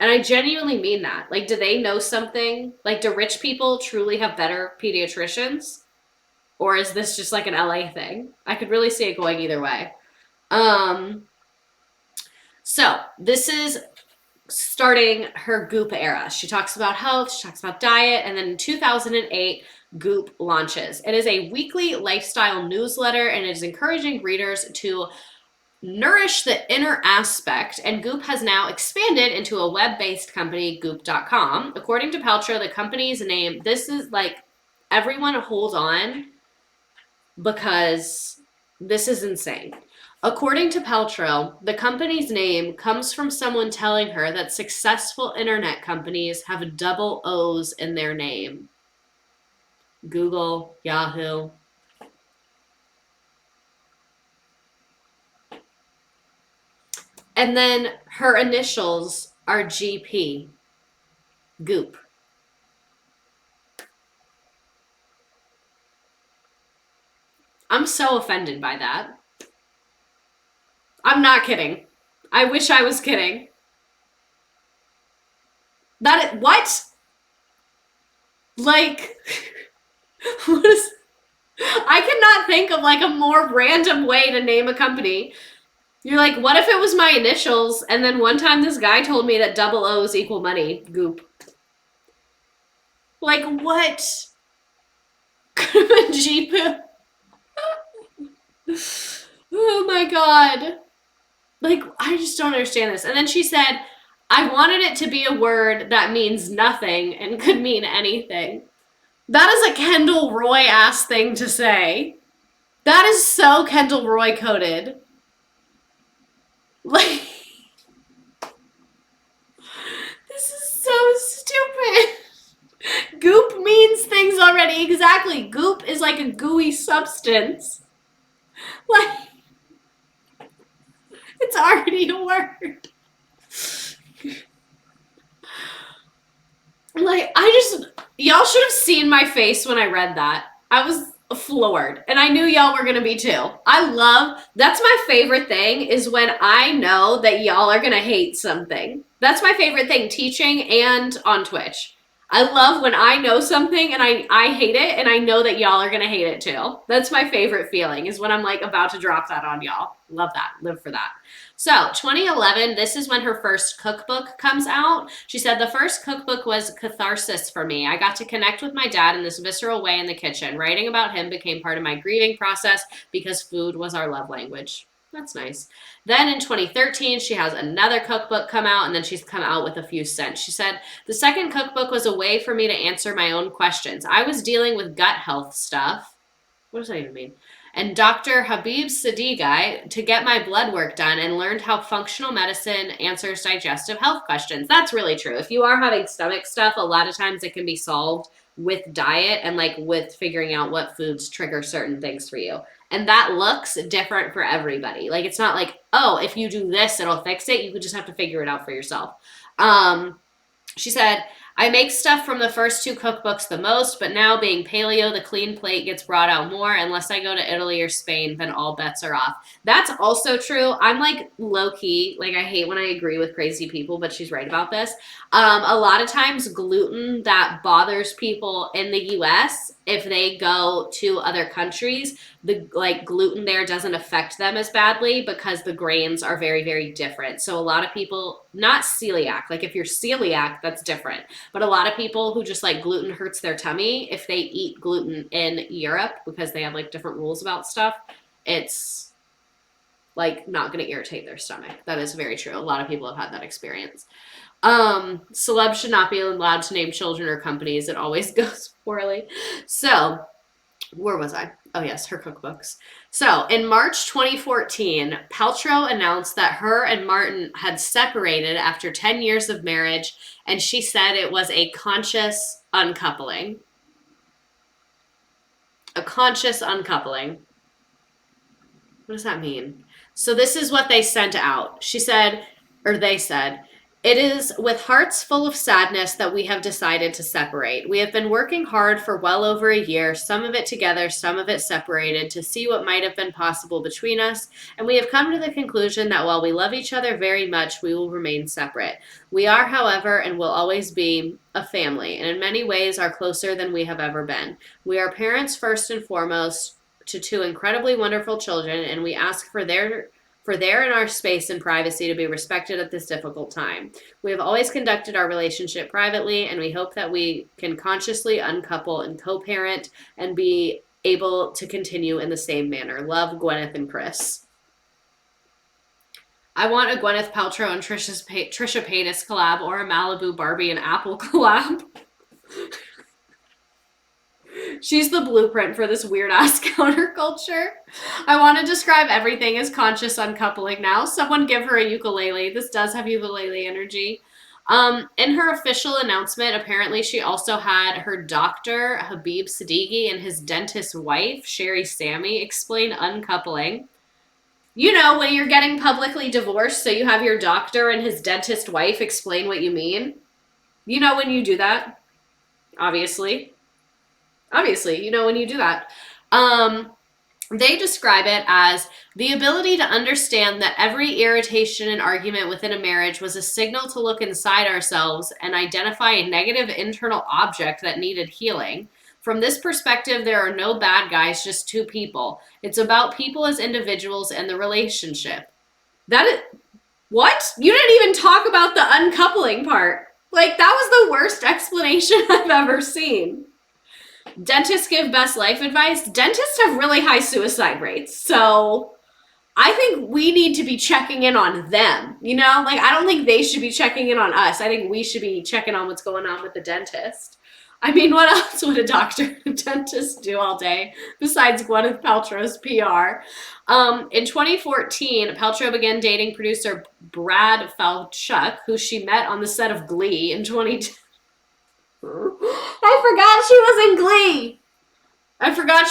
S1: And I genuinely mean that. Like, do they know something? Like, do rich people truly have better pediatricians? Or is this just like an LA thing? I could really see it going either way. So this is starting her Goop era. She talks about health, she talks about diet, and then in 2008, Goop launches. It is a weekly lifestyle newsletter, and it is encouraging readers to nourish the inner aspect, and Goop has now expanded into a web-based company, Goop.com. According to Paltrow, the company's name, this is like, everyone hold on because this is insane. According to Paltrow, the company's name comes from someone telling her that successful internet companies have double O's in their name. Google, Yahoo. And then her initials are GP. Goop. I'm so offended by that. I'm not kidding. I wish I was kidding. What? Like, what is... I cannot think of like a more random way to name a company. You're like, what if it was my initials? And then one time this guy told me that double O's equal money. Goop. Like, what? Could have been Jeep. Oh my God. Like, I just don't understand this. And then she said, I wanted it to be a word that means nothing and could mean anything. That is a Kendall Roy-ass thing to say. That is so Kendall Roy coded. Like, this is so stupid. Goop means things already. Exactly. Goop is like a gooey substance. Like, it's already a word. Like, y'all should have seen my face when I read that. I was floored. And I knew y'all were gonna be too. That's my favorite thing, is when I know that y'all are gonna hate something. That's my favorite thing, teaching and on Twitch. I love when I know something and I hate it, and I know that y'all are gonna hate it too. That's my favorite feeling, is when I'm like about to drop that on y'all. Love that. Live for that. So 2011, this is when her first cookbook comes out. She said, the first cookbook was catharsis for me. I got to connect with my dad in this visceral way in the kitchen. Writing about him became part of my grieving process because food was our love language. That's nice. Then in 2013, she has another cookbook come out, and then she's come out with a few scents. She said, the second cookbook was a way for me to answer my own questions. I was dealing with gut health stuff. What does that even mean? And Dr. Habib Sadiqi to get my blood work done, and learned how functional medicine answers digestive health questions. That's really true. If you are having stomach stuff, a lot of times it can be solved with diet and like with figuring out what foods trigger certain things for you. And that looks different for everybody. Like, it's not like, oh, if you do this, it'll fix it. You could just have to figure it out for yourself. She said, I make stuff from the first two cookbooks the most, but now being paleo, the clean plate gets brought out more. Unless I go to Italy or Spain, then all bets are off. That's also true. I'm like low key, like I hate when I agree with crazy people, but she's right about this. A lot of times gluten that bothers people in the US, if they go to other countries, the like gluten there doesn't affect them as badly because the grains are very, very different. So a lot of people, not celiac, like if you're celiac, that's different. But a lot of people who just like gluten hurts their tummy, if they eat gluten in Europe because they have like different rules about stuff, it's like not going to irritate their stomach. That is very true. A lot of people have had that experience. Celebs should not be allowed to name children or companies. It always goes poorly. So where was I? Oh yes, her cookbooks. So in March 2014, Paltrow announced that her and Martin had separated after 10 years of marriage, and she said it was a conscious uncoupling. A conscious uncoupling. What does that mean? So this is what they sent out. She said, or they said, it is with hearts full of sadness that we have decided to separate. We have been working hard for well over a year, some of it together, some of it separated, to see what might have been possible between us, and we have come to the conclusion that while we love each other very much, we will remain separate. We are, however, and will always be, a family, and in many ways are closer than we have ever been. We are parents first and foremost to two incredibly wonderful children, and we ask for their and our space and privacy to be respected at this difficult time. We have always conducted our relationship privately, and we hope that we can consciously uncouple and co-parent and be able to continue in the same manner. Love, Gwyneth and Chris. I want a Gwyneth Paltrow and Trisha Paytas collab, or a Malibu Barbie and Apple collab. She's the blueprint for this weird-ass counterculture. I want to describe everything as conscious uncoupling now. Someone give her a ukulele. This does have ukulele energy. In her official announcement, apparently she also had her doctor, Habib Sadiqi, and his dentist wife, Sherry Sammy, explain uncoupling. You know, when you're getting publicly divorced, so you have your doctor and his dentist wife explain what you mean. You know when you do that? Obviously, you know when you do that. They describe it as the ability to understand that every irritation and argument within a marriage was a signal to look inside ourselves and identify a negative internal object that needed healing. From this perspective, there are no bad guys, just two people. It's about people as individuals and the relationship. What? You didn't even talk about the uncoupling part. Like, that was the worst explanation I've ever seen. Dentists give best life advice. Dentists have really high suicide rates, so I think we need to be checking in on them, you know? Like, I don't think they should be checking in on us. I think we should be checking on what's going on with the dentist. I mean, what else would a doctor and a dentist do all day besides Gwyneth Paltrow's PR? In 2014, Paltrow began dating producer Brad Falchuk, who she met on the set of Glee in 2010. I forgot she was in Glee. I forgot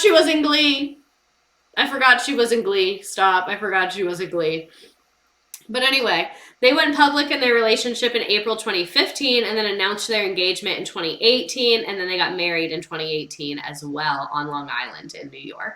S1: she was in Glee. Stop. I forgot she was in Glee. But anyway, they went public in their relationship in April 2015 and then announced their engagement in 2018. And then they got married in 2018 as well on Long Island in New York.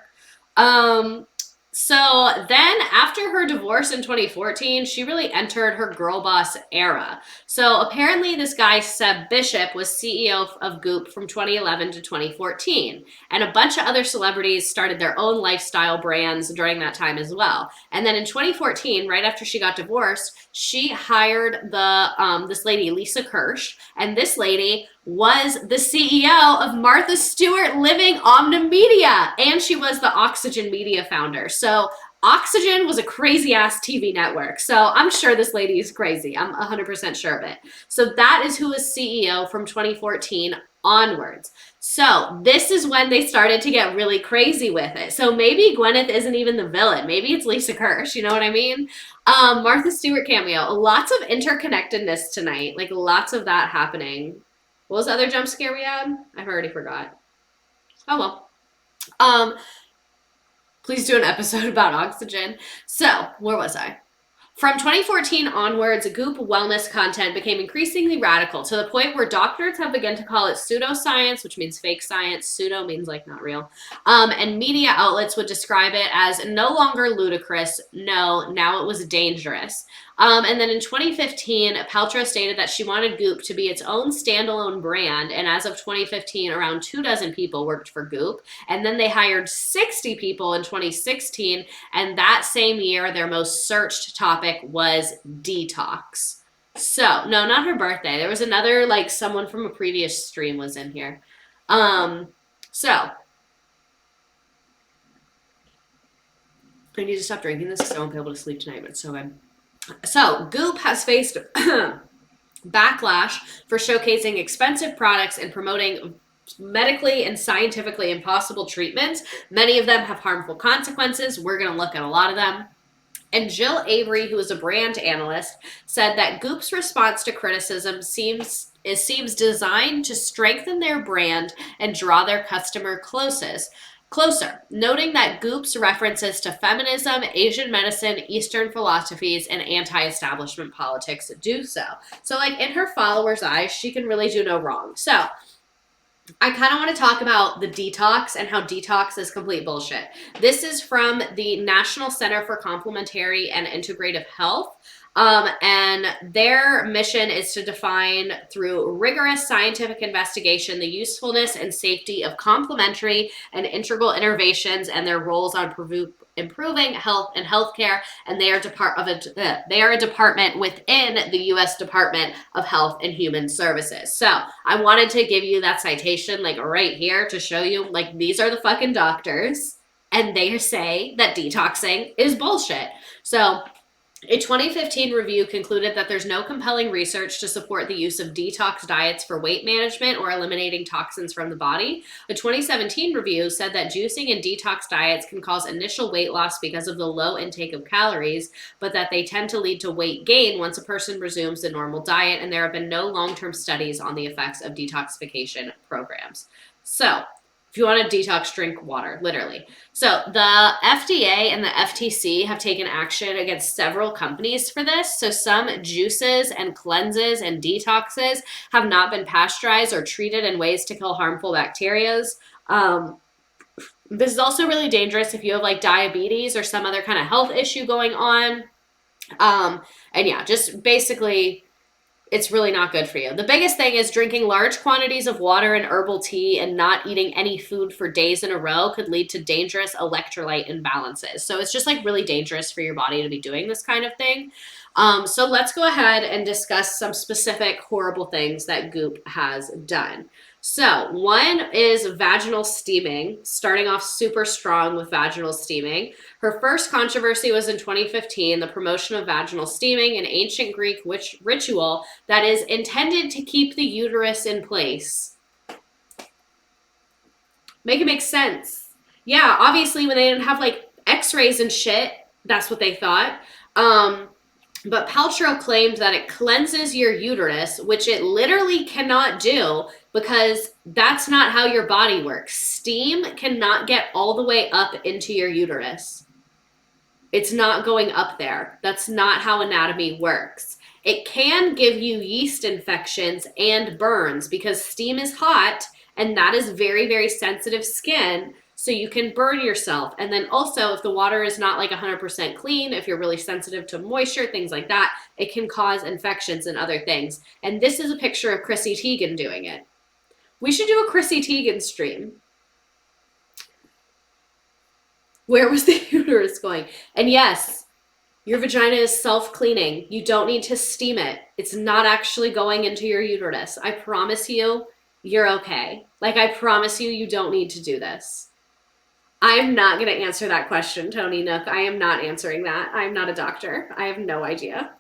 S1: So then after her divorce in 2014, she really entered her girl boss era. So apparently this guy, Seb Bishop, was CEO of Goop from 2011 to 2014. And a bunch of other celebrities started their own lifestyle brands during that time as well. And then in 2014, right after she got divorced, she hired this lady, Lisa Kirsch. And this lady was the CEO of Martha Stewart Living Omni Media, and she was the Oxygen Media founder. So Oxygen was a crazy ass TV network. So I'm sure this lady is crazy. I'm 100% sure of it. So that is who was CEO from 2014 onwards. So this is when they started to get really crazy with it. So maybe Gwyneth isn't even the villain. Maybe it's Lisa Kirsch. You know what I mean? Martha Stewart cameo. Lots of interconnectedness tonight. Like lots of that happening. What was the other jump scare we had? I've already forgot. Oh well. Please do an episode about Oxygen. So, where was I? From 2014 onwards, Goop wellness content became increasingly radical to the point where doctors have begun to call it pseudoscience, which means fake science. Pseudo means like not real. And media outlets would describe it as no longer ludicrous. No, now it was dangerous. And then in 2015, Paltrow stated that she wanted Goop to be its own standalone brand. And as of 2015, around 24 people worked for Goop. And then they hired 60 people in 2016. And that same year, their most searched topic was detox. So, no, not her birthday. There was another, like, someone from a previous stream was in here. So, I need to stop drinking this because I won't be able to sleep tonight, but it's so good. So, Goop has faced backlash for showcasing expensive products and promoting medically and scientifically impossible treatments. Many of them have harmful consequences. We're going to look at a lot of them. And Jill Avery, who is a brand analyst, said that Goop's response to criticism seems designed to strengthen their brand and draw their customer closer, noting that Goop's references to feminism, Asian medicine, Eastern philosophies, and anti-establishment politics do so. So, like, in her followers' eyes, she can really do no wrong. So, I kind of want to talk about the detox and how detox is complete bullshit. This is from the National Center for Complementary and Integrative Health. And their mission is to define through rigorous scientific investigation the usefulness and safety of complementary and integral innovations and their roles on improving health and healthcare. And they are a department within the U.S. Department of Health and Human Services. So I wanted to give you that citation, like right here, to show you, like, these are the fucking doctors, and they say that detoxing is bullshit. So a 2015 review concluded that there's no compelling research to support the use of detox diets for weight management or eliminating toxins from the body. A 2017 review said that juicing and detox diets can cause initial weight loss because of the low intake of calories, but that they tend to lead to weight gain once a person resumes the normal diet, and there have been no long-term studies on the effects of detoxification programs. So, if you want to detox, drink water, literally. So the FDA and the FTC have taken action against several companies for this. So some juices and cleanses and detoxes have not been pasteurized or treated in ways to kill harmful bacteria. This is also really dangerous if you have like diabetes or some other kind of health issue going on. And yeah, just basically, it's really not good for you. The biggest thing is drinking large quantities of water and herbal tea and not eating any food for days in a row could lead to dangerous electrolyte imbalances. So it's just like really dangerous for your body to be doing this kind of thing. So let's go ahead and discuss some specific horrible things that Goop has done. So one is vaginal steaming, starting off super strong with vaginal steaming. Her first controversy was in 2015, the promotion of vaginal steaming, an ancient Greek ritual that is intended to keep the uterus in place. Make it make sense. Yeah, obviously when they didn't have like x-rays and shit, that's what they thought. But Paltrow claimed that it cleanses your uterus, which it literally cannot do because that's not how your body works. Steam cannot get all the way up into your uterus. It's not going up there. That's not how anatomy works. It can give you yeast infections and burns because steam is hot and that is very, very sensitive skin. So you can burn yourself. And then also, if the water is not like 100% clean, if you're really sensitive to moisture, things like that, it can cause infections and other things. And this is a picture of Chrissy Teigen doing it. We should do a Chrissy Teigen stream. Where was the uterus going? And yes, your vagina is self-cleaning. You don't need to steam it. It's not actually going into your uterus. I promise you, you're okay. Like, I promise you, you don't need to do this. I'm not going to answer that question, Tony Nook. I am not answering that. I'm not a doctor. I have no idea.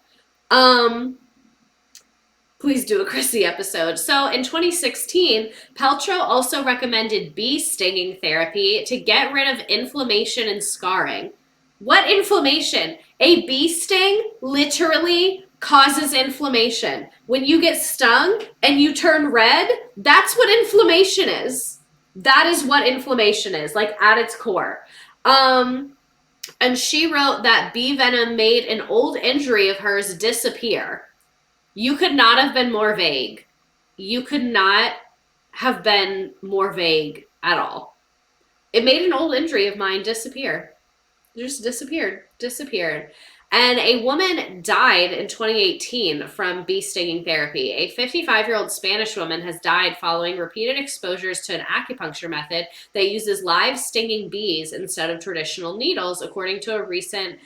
S1: Please do a Chrissy episode. So in 2016, Paltrow also recommended bee stinging therapy to get rid of inflammation and scarring. What inflammation? A bee sting literally causes inflammation. When you get stung and you turn red, that's what inflammation is. That is what inflammation is, like at its core. And she wrote that bee venom made an old injury of hers disappear. You could not have been more vague. You could not have been more vague at all. It made an old injury of mine disappear. It just disappeared. And a woman died in 2018 from bee stinging therapy. A 55-year-old Spanish woman has died following repeated exposures to an acupuncture method that uses live stinging bees instead of traditional needles, according to a recent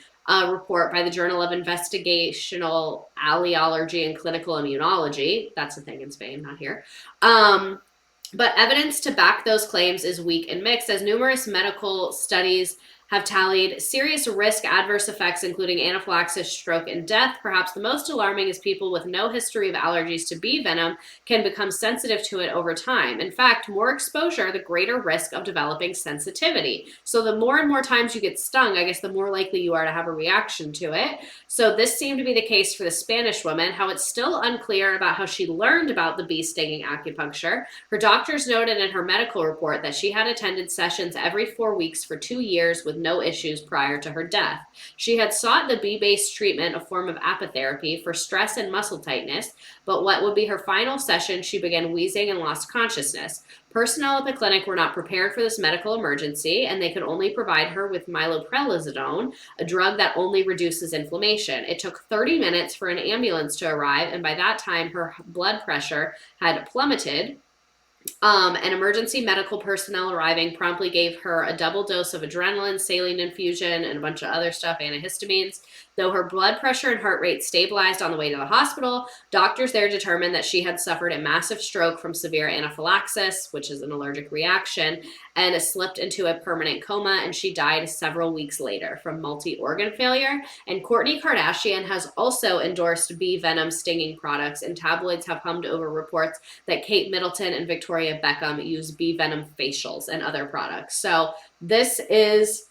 S1: report by the Journal of Investigational Allergy and Clinical Immunology. That's a thing in Spain, not here. But evidence to back those claims is weak and mixed, as numerous medical studies have tallied serious risk adverse effects, including anaphylaxis, stroke, and death. Perhaps the most alarming is people with no history of allergies to bee venom can become sensitive to it over time. In fact, more exposure, the greater risk of developing sensitivity. So the more and more times you get stung, I guess the more likely you are to have a reaction to it. So this seemed to be the case for the Spanish woman. How it's still unclear about how she learned about the bee stinging acupuncture. Her doctors noted in her medical report that she had attended sessions every 4 weeks for 2 years with no issues prior to her death. She had sought the bee-based treatment, a form of apitherapy, for stress and muscle tightness, but what would be her final session, she began wheezing and lost consciousness. Personnel at the clinic were not prepared for this medical emergency, and they could only provide her with miloprednisolone, a drug that only reduces inflammation. It took 30 minutes for an ambulance to arrive, and by that time, her blood pressure had plummeted. An emergency medical personnel arriving promptly gave her a double dose of adrenaline, saline infusion, and a bunch of other stuff, antihistamines. Though her blood pressure and heart rate stabilized on the way to the hospital, doctors there determined that she had suffered a massive stroke from severe anaphylaxis, which is an allergic reaction, and slipped into a permanent coma, and she died several weeks later from multi-organ failure. And Kourtney Kardashian has also endorsed bee venom stinging products, and tabloids have hummed over reports that Kate Middleton and Victoria Beckham use bee venom facials and other products. So this is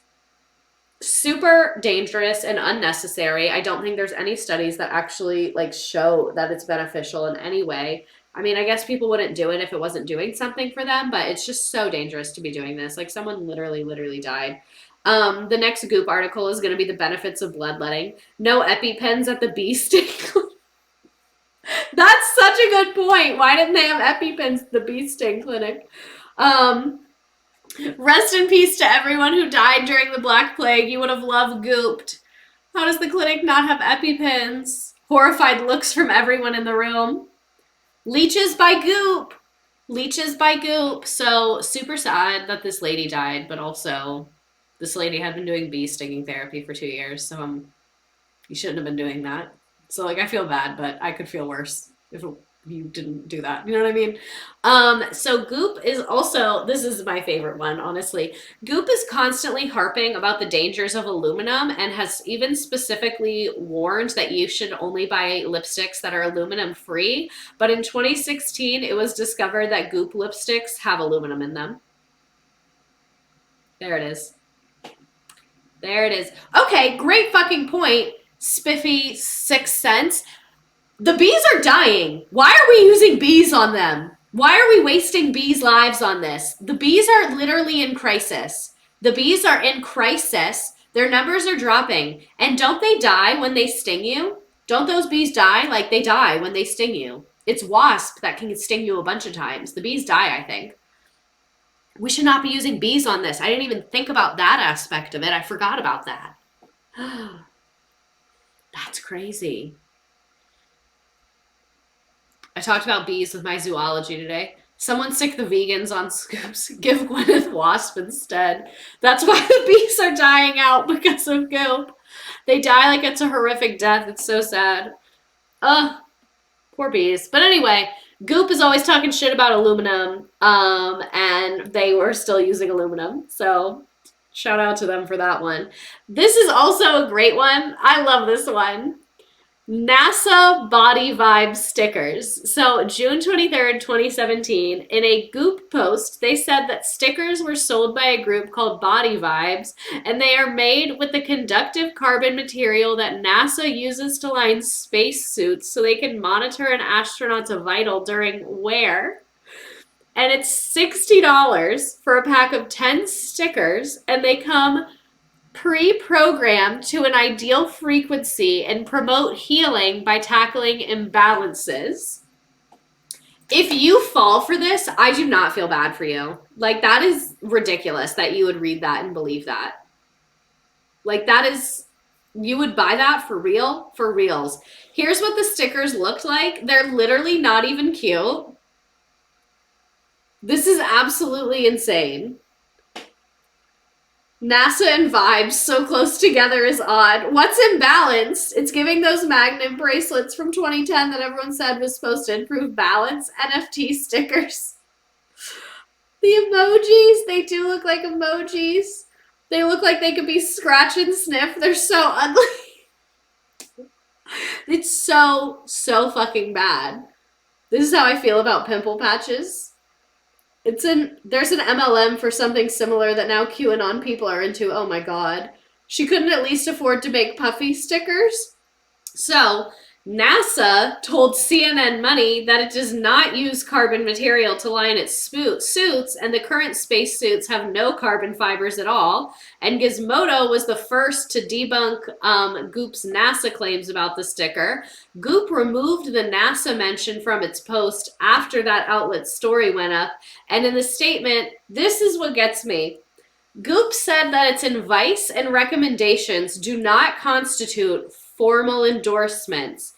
S1: super dangerous and unnecessary. I don't think there's any studies that actually like show that it's beneficial in any way. I mean, I guess people wouldn't do it if it wasn't doing something for them, but it's just so dangerous to be doing this. Like someone literally died. The next Goop article is going to be the benefits of bloodletting. No EpiPens at the bee sting. That's such a good point. Why didn't they have EpiPens at the bee sting clinic? Rest in peace to everyone who died during the Black Plague. You would have loved Gooped. How does the clinic not have EpiPens? Horrified looks from everyone in the room. Leeches by Goop. Leeches by Goop. So super sad that this lady died, but also this lady had been doing bee stinging therapy for 2 years, so you shouldn't have been doing that. So like I feel bad, but I could feel worse if you didn't do that. You know what I mean? So Goop is also, this is my favorite one, honestly. Goop is constantly harping about the dangers of aluminum and has even specifically warned that you should only buy lipsticks that are aluminum free. But in 2016, it was discovered that Goop lipsticks have aluminum in them. There it is. There it is. Okay, great fucking point, Spiffy 6 cents. The bees are dying. Why are we using bees on them? Why are we wasting bees' lives on this? The bees are literally in crisis. The bees are in crisis. Their numbers are dropping. And don't they die when they sting you? Don't those bees die? Like, they die when they sting you. It's wasp that can sting you a bunch of times. The bees die, I think. We should not be using bees on this. I didn't even think about that aspect of it. I forgot about that. That's crazy. I talked about bees with my zoology today. Someone sick the vegans on Scoops. Give Gwyneth wasp instead. That's why the bees are dying out, because of Goop. They die like it's a horrific death. It's so sad. Ugh, poor bees. But anyway, Goop is always talking shit about aluminum, and they were still using aluminum. So shout out to them for that one. This is also a great one. I love this one. NASA Body Vibes stickers. So June 23rd, 2017, in a Goop post, they said that stickers were sold by a group called Body Vibes, and they are made with the conductive carbon material that NASA uses to line space suits so they can monitor an astronaut's vital during wear. And it's $60 for a pack of 10 stickers, and they come pre-programmed to an ideal frequency and promote healing by tackling imbalances. If you fall for this, I do not feel bad for you. Like, that is ridiculous that you would read that and believe that. Like, that is, you would buy that for real? For reals. Here's what the stickers looked like. They're literally not even cute. This is absolutely insane. NASA and vibes so close together is odd. What's imbalanced? It's giving those magnet bracelets from 2010 that everyone said was supposed to improve balance. NFT stickers. The emojis, they do look like emojis. They look like they could be scratch and sniff. They're so ugly. It's so fucking bad. This is how I feel about pimple patches. There's an MLM for something similar that now QAnon people are into. Oh my god. She couldn't at least afford to make puffy stickers. So NASA told CNN Money that it does not use carbon material to line its suits, and the current space suits have no carbon fibers at all. And Gizmodo was the first to debunk Goop's NASA claims about the sticker. Goop removed the NASA mention from its post after that outlet's story went up, and in the statement, this is what gets me. Goop said that its advice and recommendations do not constitute formal endorsements.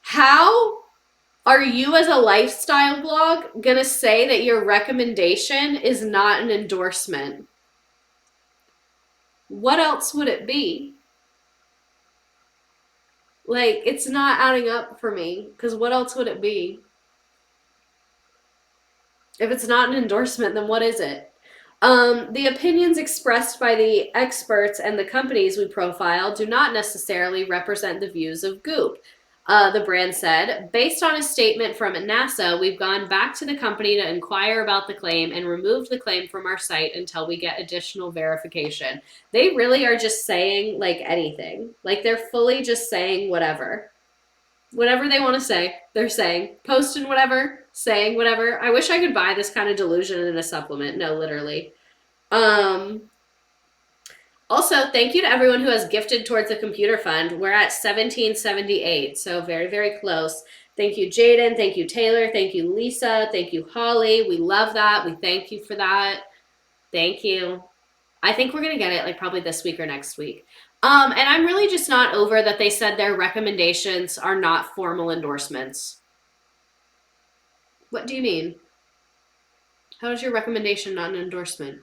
S1: How are you, as a lifestyle blog, gonna say that your recommendation is not an endorsement? What else would it be? Like, it's not adding up for me, because what else would it be? If it's not an endorsement, then what is it? The opinions expressed by the experts and the companies we profile do not necessarily represent the views of Goop. The brand said, based on a statement from NASA, we've gone back to the company to inquire about the claim and removed the claim from our site until we get additional verification. They really are just saying, like, anything. Like, they're fully just saying whatever. Whatever they want to say, they're saying. Posting whatever, saying whatever. I wish I could buy this kind of delusion in a supplement. No, literally. Also, thank you to everyone who has gifted towards the computer fund. We're at 1778, so very, very close. Thank you, Jaden. Thank you, Taylor. Thank you, Lisa. Thank you, Holly. We love that. We thank you for that. Thank you. I think we're going to get it like probably this week or next week. And I'm really just not over that they said their recommendations are not formal endorsements. What do you mean? How is your recommendation not an endorsement?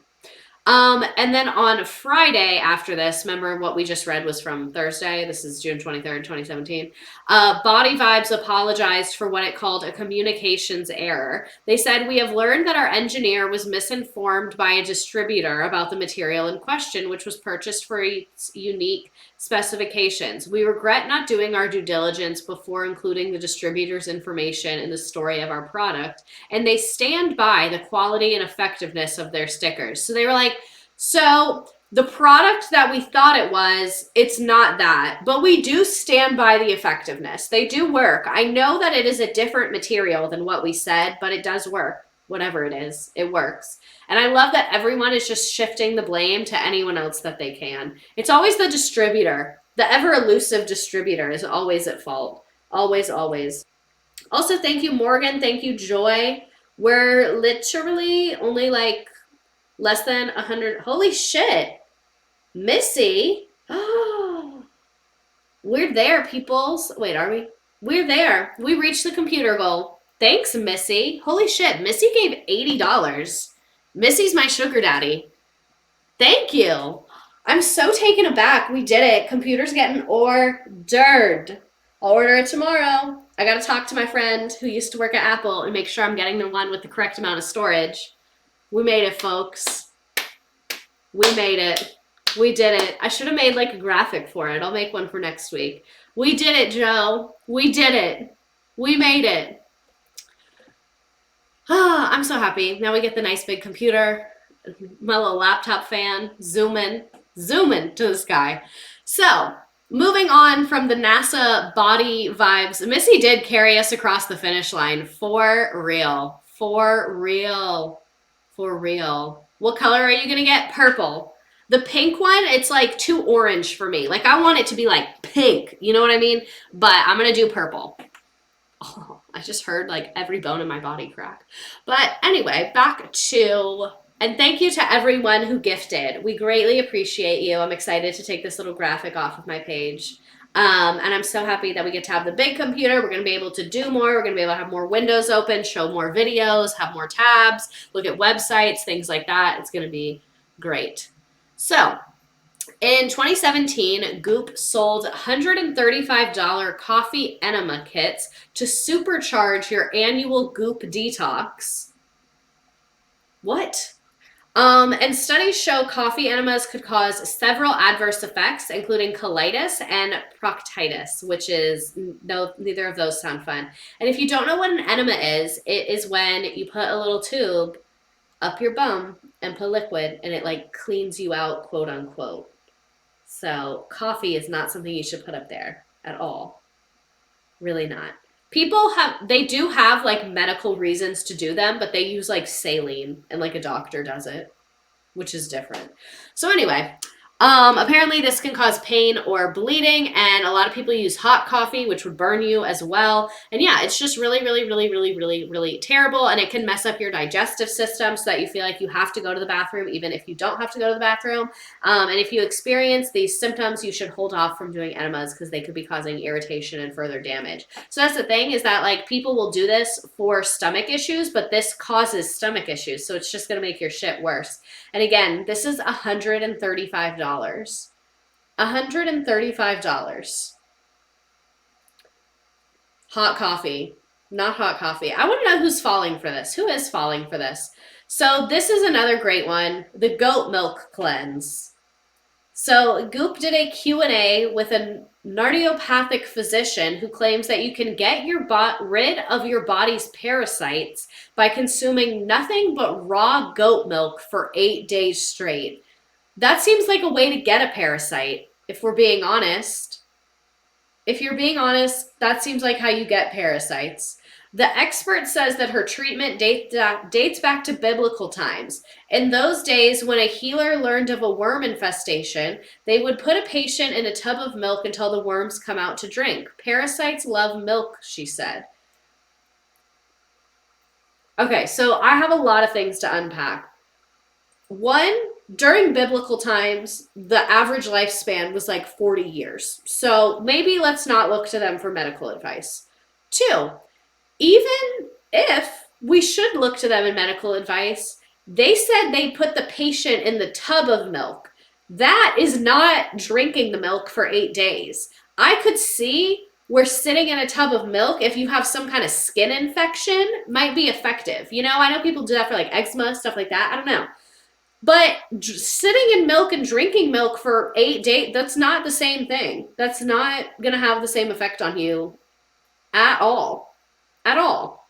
S1: And then on Friday after this, remember what we just read was from Thursday. This is June 23rd, 2017. Body Vibes apologized for what it called a communications error. They said, "We have learned that our engineer was misinformed by a distributor about the material in question, which was purchased for its unique specifications. We regret not doing our due diligence before including the distributor's information in the story of our product, and they stand by the quality and effectiveness of their stickers." So they were like, so the product that we thought it was, it's not that, but we do stand by the effectiveness. They do work. I know that it is a different material than what we said, but it does work. Whatever it is, it works. And I love that everyone is just shifting the blame to anyone else that they can. It's always the distributor. The ever elusive distributor is always at fault. Always, always. Also, thank you, Morgan. Thank you, Joy. We're literally only like less than 100. Holy shit. Missy. Oh, we're there, peoples. Wait, are we? We're there. We reached the computer goal. Thanks, Missy. Holy shit. Missy gave $80. Missy's my sugar daddy. Thank you. I'm so taken aback. We did it. Computer's getting ordered. I'll order it tomorrow. I got to talk to my friend who used to work at Apple and make sure I'm getting the one with the correct amount of storage. We made it, folks. We made it. We did it. I should have made like a graphic for it. I'll make one for next week. We did it, Joe. We did it. We made it. Ah, I'm so happy. Now we get the nice big computer, my little laptop fan, zoom in to the sky. So, moving on from the NASA Body Vibes, Missy did carry us across the finish line. For real. For real. For real. What color are you going to get? Purple. The pink one, it's like too orange for me. Like, I want it to be like pink. You know what I mean? But I'm going to do purple. Oh, I just heard like every bone in my body crack. But anyway, back to... And thank you to everyone who gifted. We greatly appreciate you. I'm excited to take this little graphic off of my page. And I'm so happy that we get to have the big computer. We're going to be able to do more. We're going to be able to have more windows open, show more videos, have more tabs, look at websites, things like that. It's going to be great. So, in 2017, Goop sold $135 coffee enema kits to supercharge your annual Goop detox. What? And studies show coffee enemas could cause several adverse effects, including colitis and proctitis, which is, no, neither of those sound fun. And if you don't know what an enema is, it is when you put a little tube up your bum and put liquid and it like cleans you out, quote unquote. So coffee is not something you should put up there at all. Really not. They do have like medical reasons to do them, but they use like saline and like a doctor does it, which is different. So anyway, apparently this can cause pain or bleeding, and a lot of people use hot coffee, which would burn you as well. And yeah, it's just really, really, really, really, really, really terrible, and it can mess up your digestive system so that you feel like you have to go to the bathroom even if you don't have to go to the bathroom. And if you experience these symptoms, you should hold off from doing enemas because they could be causing irritation and further damage. So that's the thing, is that like people will do this for stomach issues, but this causes stomach issues, so it's just going to make your shit worse. And again, this is $135. $135. Hot coffee. Not hot coffee. I want to know who's falling for this. Who is falling for this? So this is another great one. The goat milk cleanse. So Goop did a Q&A with a naturopathic physician who claims that you can get rid of your body's parasites by consuming nothing but raw goat milk for 8 days straight. That seems like a way to get a parasite, if we're being honest. If you're being honest, that seems like how you get parasites. The expert says that her treatment dates back to biblical times. In those days, when a healer learned of a worm infestation, they would put a patient in a tub of milk until the worms come out to drink. Parasites love milk, she said. Okay, so I have a lot of things to unpack. One, during biblical times, the average lifespan was like 40 years. So maybe let's not look to them for medical advice. Two, even if we should look to them in medical advice, They said they put the patient in the tub of milk. That is not drinking the milk for 8 days. I could see where sitting in a tub of milk, if you have some kind of skin infection, might be effective. You know, I know people do that for like eczema, stuff like that. I don't know. But sitting in milk and drinking milk for 8 days, that's not the same thing. That's not going to have the same effect on you at all. At all.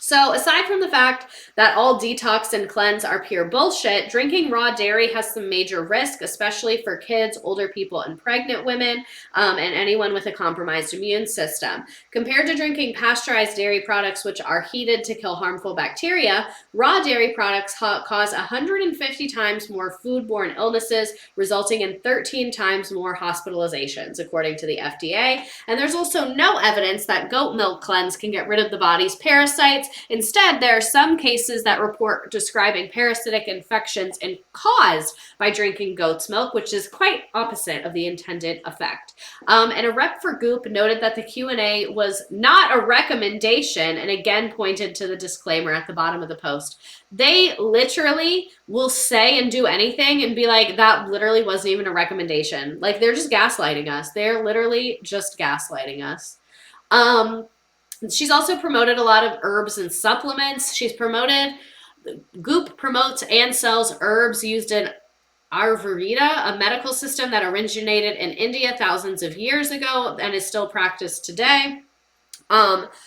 S1: So aside from the fact that all detox and cleanse are pure bullshit, drinking raw dairy has some major risk, especially for kids, older people, and pregnant women, and anyone with a compromised immune system. Compared to drinking pasteurized dairy products, which are heated to kill harmful bacteria, raw dairy products cause 150 times more foodborne illnesses, resulting in 13 times more hospitalizations, according to the FDA. And there's also no evidence that goat milk cleanse can get rid of the body's parasites. Instead, there are some cases that report describing parasitic infections and caused by drinking goat's milk, which is quite opposite of the intended effect. And a rep for Goop noted that the Q&A was not a recommendation, and again pointed to the disclaimer at the bottom of the post. They literally will say and do anything and be like, that literally wasn't even a recommendation. Like, they're just gaslighting us. They're literally just gaslighting us. She's also promoted a lot of herbs and supplements. Goop promotes and sells herbs used in Ayurveda, a medical system that originated in India thousands of years ago and is still practiced today.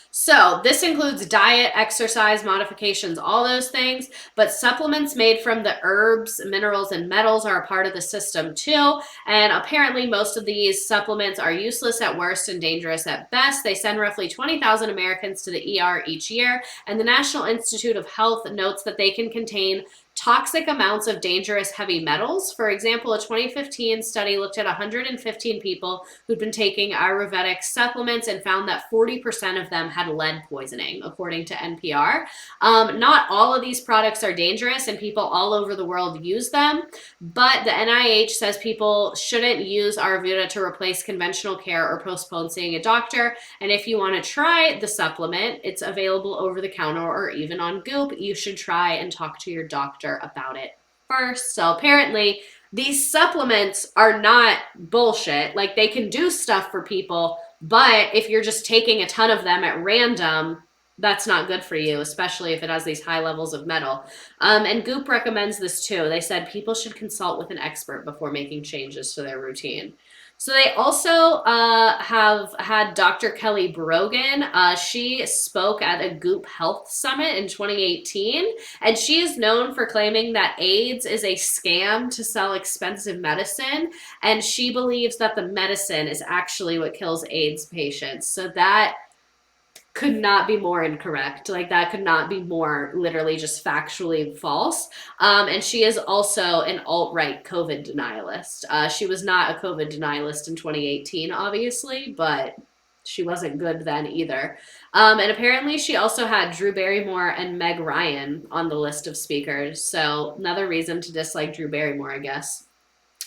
S1: So this includes diet, exercise, modifications, all those things, but supplements made from the herbs, minerals, and metals are a part of the system too. And apparently most of these supplements are useless at worst and dangerous at best. They send roughly 20,000 Americans to the ER each year. And the National Institute of Health notes that they can contain toxic amounts of dangerous heavy metals. For example, a 2015 study looked at 115 people who'd been taking Ayurvedic supplements and found that 40% of them had lead poisoning, according to NPR. Not all of these products are dangerous, and people all over the world use them, but the NIH says people shouldn't use Ayurveda to replace conventional care or postpone seeing a doctor. And if you want to try the supplement, it's available over the counter or even on Goop. You should try and talk to your doctor about it first. So apparently these supplements are not bullshit. Like, they can do stuff for people, but if you're just taking a ton of them at random, that's not good for you, especially if it has these high levels of metal. And Goop recommends this too. They said people should consult with an expert before making changes to their routine. So they also have had Dr. Kelly Brogan. She spoke at a Goop Health Summit in 2018, and she is known for claiming that AIDS is a scam to sell expensive medicine, and she believes that the medicine is actually what kills AIDS patients. So that could not be more incorrect. Like, that could not be more literally just factually false. And she is also an alt-right COVID denialist. She was not a COVID denialist in 2018, obviously, but she wasn't good then either. And apparently she also had Drew Barrymore and Meg Ryan on the list of speakers. So another reason to dislike Drew Barrymore, I guess.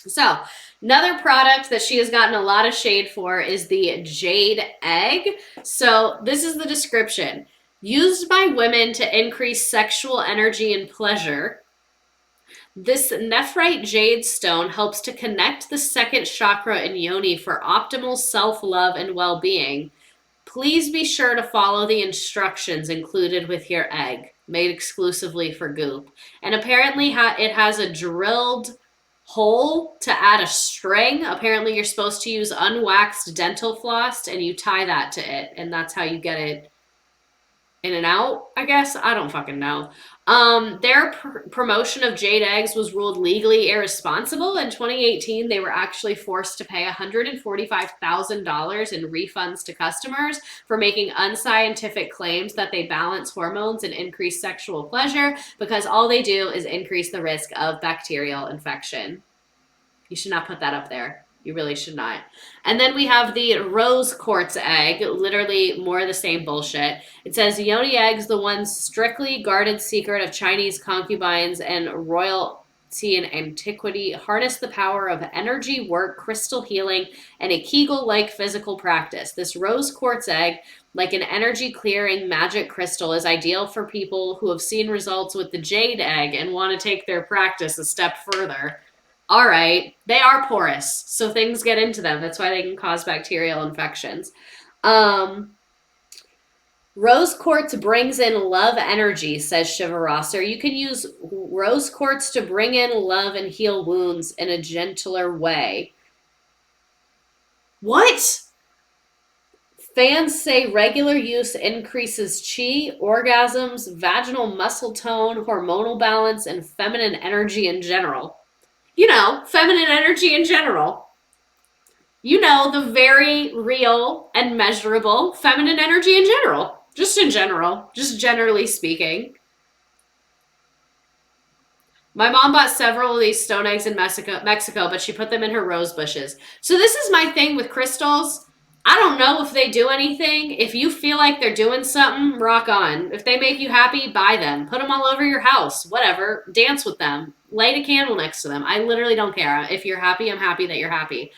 S1: So another product that she has gotten a lot of shade for is the Jade Egg. So this is the description. Used by women to increase sexual energy and pleasure, this nephrite jade stone helps to connect the second chakra and yoni for optimal self-love and well-being. Please be sure to follow the instructions included with your egg, made exclusively for Goop. And apparently it has a drilled hole to add a string. Apparently you're supposed to use unwaxed dental floss and you tie that to it, and that's how you get it in and out, I guess. I don't fucking know. Their promotion of jade eggs was ruled legally irresponsible. In 2018, they were actually forced to pay $145,000 in refunds to customers for making unscientific claims that they balance hormones and increase sexual pleasure, because all they do is increase the risk of bacterial infection. You should not put that up there. You really should not. And then we have the rose quartz egg, literally more of the same bullshit. It says yoni eggs, the one strictly guarded secret of Chinese concubines and royal in antiquity, harness the power of energy, work, crystal healing, and a Kegel-like physical practice. This rose quartz egg, like an energy clearing magic crystal, is ideal for people who have seen results with the jade egg and want to take their practice a step further. All right, they are porous, so things get into them. That's why they can cause bacterial infections. Rose quartz brings in love energy, says Shiva Rosser. You can use rose quartz to bring in love and heal wounds in a gentler way. What? Fans say regular use increases chi, orgasms, vaginal muscle tone, hormonal balance, and feminine energy in general. You know, feminine energy in general. You know, the very real and measurable feminine energy in general. Just in general, just generally speaking. My mom bought several of these stone eggs in Mexico, but she put them in her rose bushes. So this is my thing with crystals. I don't know if they do anything. If you feel like they're doing something, rock on. If they make you happy, buy them. Put them all over your house. Whatever. Dance with them. Light a candle next to them. I literally don't care. If you're happy, I'm happy that you're happy.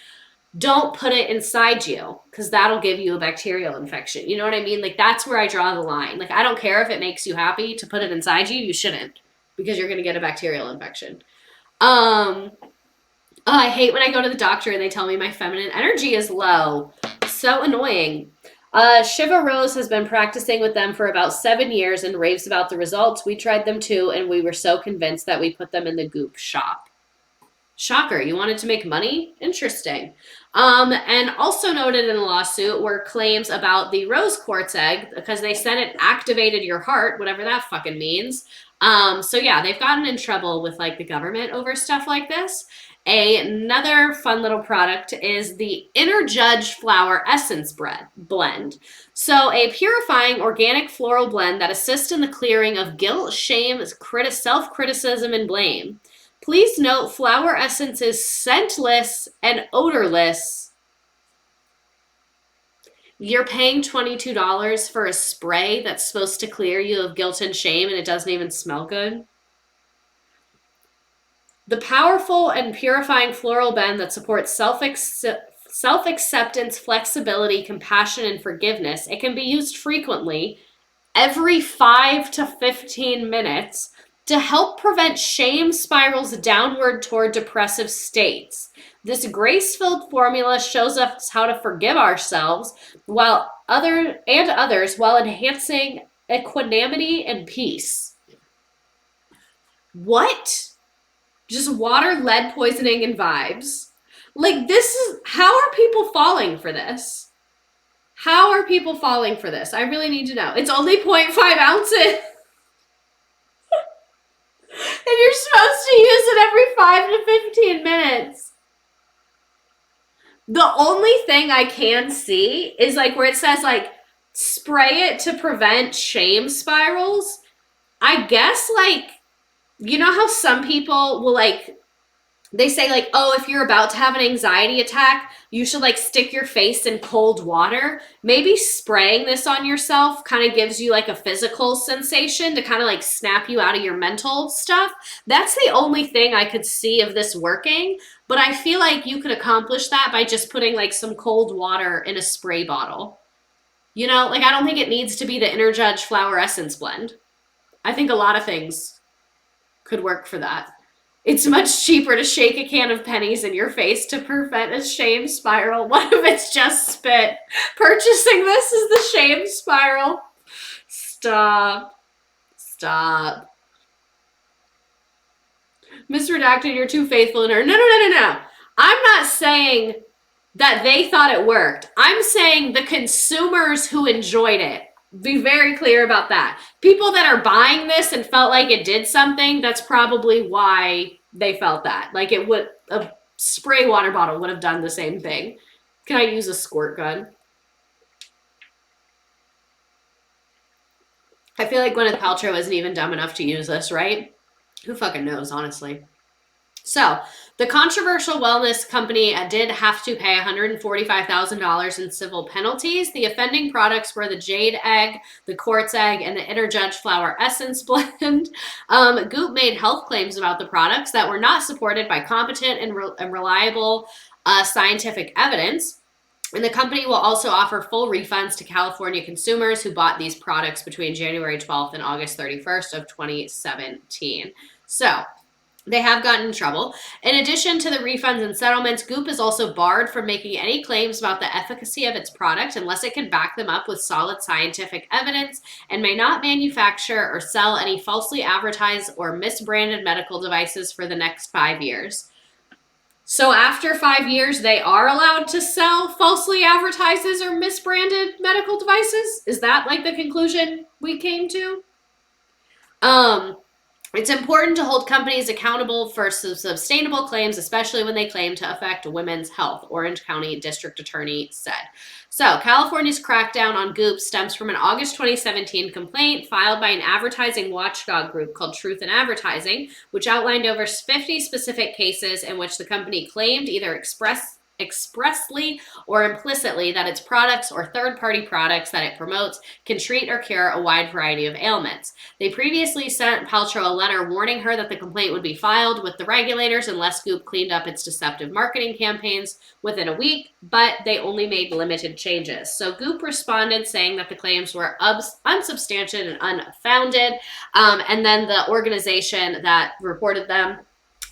S1: Don't put it inside you, because that'll give you a bacterial infection. You know what I mean? Like, that's where I draw the line. Like, I don't care if it makes you happy to put it inside you. You shouldn't, because you're going to get a bacterial infection. I hate when I go to the doctor and they tell me my feminine energy is low. So annoying. Shiva Rose has been practicing with them for about 7 years and raves about the results. We tried them too, and we were so convinced that we put them in the goop shop. Shocker, you wanted to make money? Interesting. And also noted in the lawsuit were claims about the rose quartz egg, because they said it activated your heart, whatever that fucking means. So yeah, they've gotten in trouble with like the government over stuff like this. Another fun little product is the Inner Judge Flower Essence Blend. So a purifying organic floral blend that assists in the clearing of guilt, shame, self-criticism, and blame. Please note, flower essence is scentless and odorless. You're paying $22 for a spray that's supposed to clear you of guilt and shame, and it doesn't even smell good. The powerful and purifying floral blend that supports self-acceptance, flexibility, compassion, and forgiveness. It can be used frequently, every 5 to 15 minutes, to help prevent shame spirals downward toward depressive states. This grace-filled formula shows us how to forgive ourselves while others while enhancing equanimity and peace. What? Just water, lead poisoning, and vibes. Like, this is, how are people falling for this? How are people falling for this? I really need to know. It's only 0.5 ounces. And you're supposed to use it every 5 to 15 minutes. The only thing I can see is like where it says like spray it to prevent shame spirals. I guess like, you know how some people will like, they say like, oh, if you're about to have an anxiety attack, you should like stick your face in cold water. Maybe spraying this on yourself kind of gives you like a physical sensation to kind of like snap you out of your mental stuff. That's the only thing I could see of this working. But I feel like you could accomplish that by just putting like some cold water in a spray bottle. You know, like I don't think it needs to be the Inner Judge Flower Essence Blend. I think a lot of things could work for that. It's much cheaper to shake a can of pennies in your face to prevent a shame spiral. What if it's just spit? Purchasing this is the shame spiral. Stop. Stop. Miss Redacted, you're too faithful in her. No. I'm not saying that they thought it worked. I'm saying the consumers who enjoyed it. Be very clear about that. People that are buying this and felt like it did something, that's probably why they felt that. Like it would, a spray water bottle would have done the same thing. Can I use a squirt gun? I feel like Gwyneth Paltrow isn't even dumb enough to use this, right? Who fucking knows, honestly. So, the controversial wellness company did have to pay $145,000 in civil penalties. The offending products were the jade egg, the quartz egg, and the Inner Judge Flower Essence Blend. Goop made health claims about the products that were not supported by competent and reliable scientific evidence. And the company will also offer full refunds to California consumers who bought these products between January 12th and August 31st of 2017. So they have gotten in trouble. In addition to the refunds and settlements, Goop is also barred from making any claims about the efficacy of its product unless it can back them up with solid scientific evidence, and may not manufacture or sell any falsely advertised or misbranded medical devices for the next 5 years. So after 5 years, they are allowed to sell falsely advertised or misbranded medical devices? Is that like the conclusion we came to? It's important to hold companies accountable for sustainable claims, especially when they claim to affect women's health, Orange County District Attorney said. So, California's crackdown on Goop stems from an August 2017 complaint filed by an advertising watchdog group called Truth in Advertising, which outlined over 50 specific cases in which the company claimed either expressly or implicitly that its products or third-party products that it promotes can treat or cure a wide variety of ailments. They previously sent Paltrow a letter warning her that the complaint would be filed with the regulators unless Goop cleaned up its deceptive marketing campaigns within a week, but they only made limited changes. So Goop responded saying that the claims were unsubstantiated and unfounded, and then the organization that reported them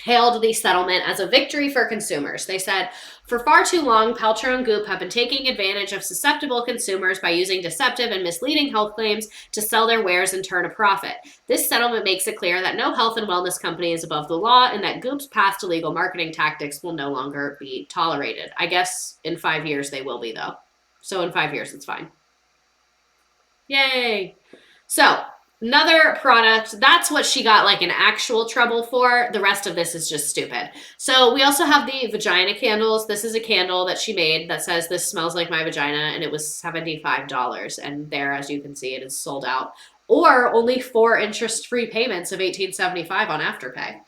S1: hailed the settlement as a victory for consumers. They said, for far too long, Paltrow and Goop have been taking advantage of susceptible consumers by using deceptive and misleading health claims to sell their wares and turn a profit. This settlement makes it clear that no health and wellness company is above the law and that Goop's past illegal marketing tactics will no longer be tolerated. I guess in 5 years they will be, though. So in 5 years, it's fine. Yay! So, another product, that's what she got like an actual trouble for. The rest of this is just stupid. So we also have the vagina candles. This is a candle that she made that says this smells like my vagina, and it was $75. And there, as you can see, it is sold out. Or only 4 interest-free payments of $18.75 on Afterpay.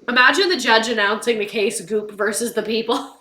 S1: Imagine the judge announcing the case Goop versus the people.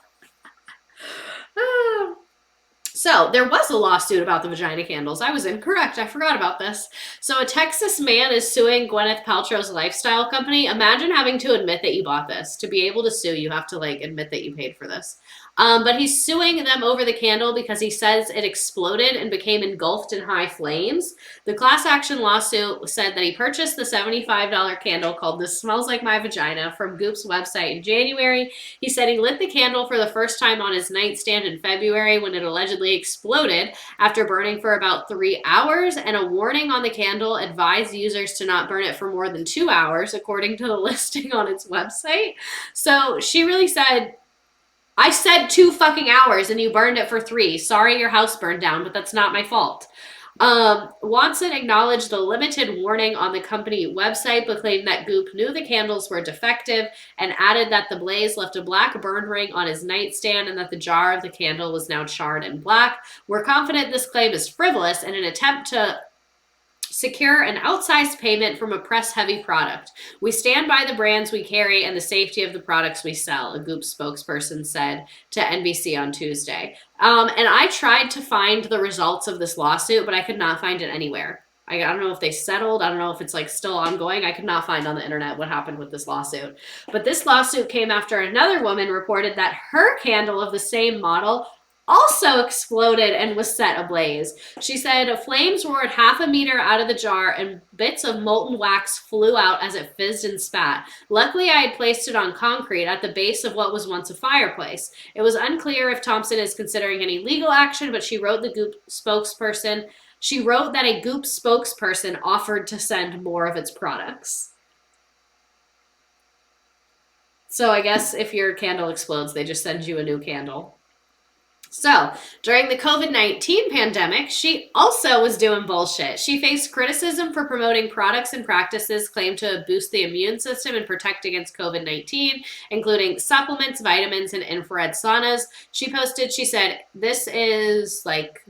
S1: So there was a lawsuit about the vagina candles. I was incorrect. I forgot about this. So a Texas man is suing Gwyneth Paltrow's lifestyle company. Imagine having to admit that you bought this. To be able to sue, you have to like admit that you paid for this. But he's suing them over the candle because he says it exploded and became engulfed in high flames. The class action lawsuit said that he purchased the $75 candle called This Smells Like My Vagina from Goop's website in January. He said he lit the candle for the first time on his nightstand in February when it allegedly exploded after burning for about 3 hours, and a warning on the candle advised users to not burn it for more than 2 hours, according to the listing on its website. So she really said, I said 2 fucking hours and you burned it for 3. Sorry your house burned down, but that's not my fault. Watson acknowledged the limited warning on the company website, but claimed that Goop knew the candles were defective and added that the blaze left a black burn ring on his nightstand and that the jar of the candle was now charred and black. We're confident this claim is frivolous in an attempt to secure an outsized payment from a press-heavy product. We stand by the brands we carry and the safety of the products we sell, a Goop spokesperson said to NBC on Tuesday. And I tried to find the results of this lawsuit, but I could not find it anywhere. I don't know if they settled. I don't know if it's like still ongoing. I could not find on the internet what happened with this lawsuit. But this lawsuit came after another woman reported that her candle of the same model also exploded and was set ablaze. She said flames roared half a meter out of the jar and bits of molten wax flew out as it fizzed and spat. Luckily, I had placed it on concrete at the base of what was once a fireplace. It was unclear if Thompson is considering any legal action, but she wrote that a Goop spokesperson offered to send more of its products. So I guess if your candle explodes, they just send you a new candle. So, during the COVID-19 pandemic, she also was doing bullshit. She faced criticism for promoting products and practices claimed to boost the immune system and protect against COVID-19, including supplements, vitamins, and infrared saunas. She said, this is like,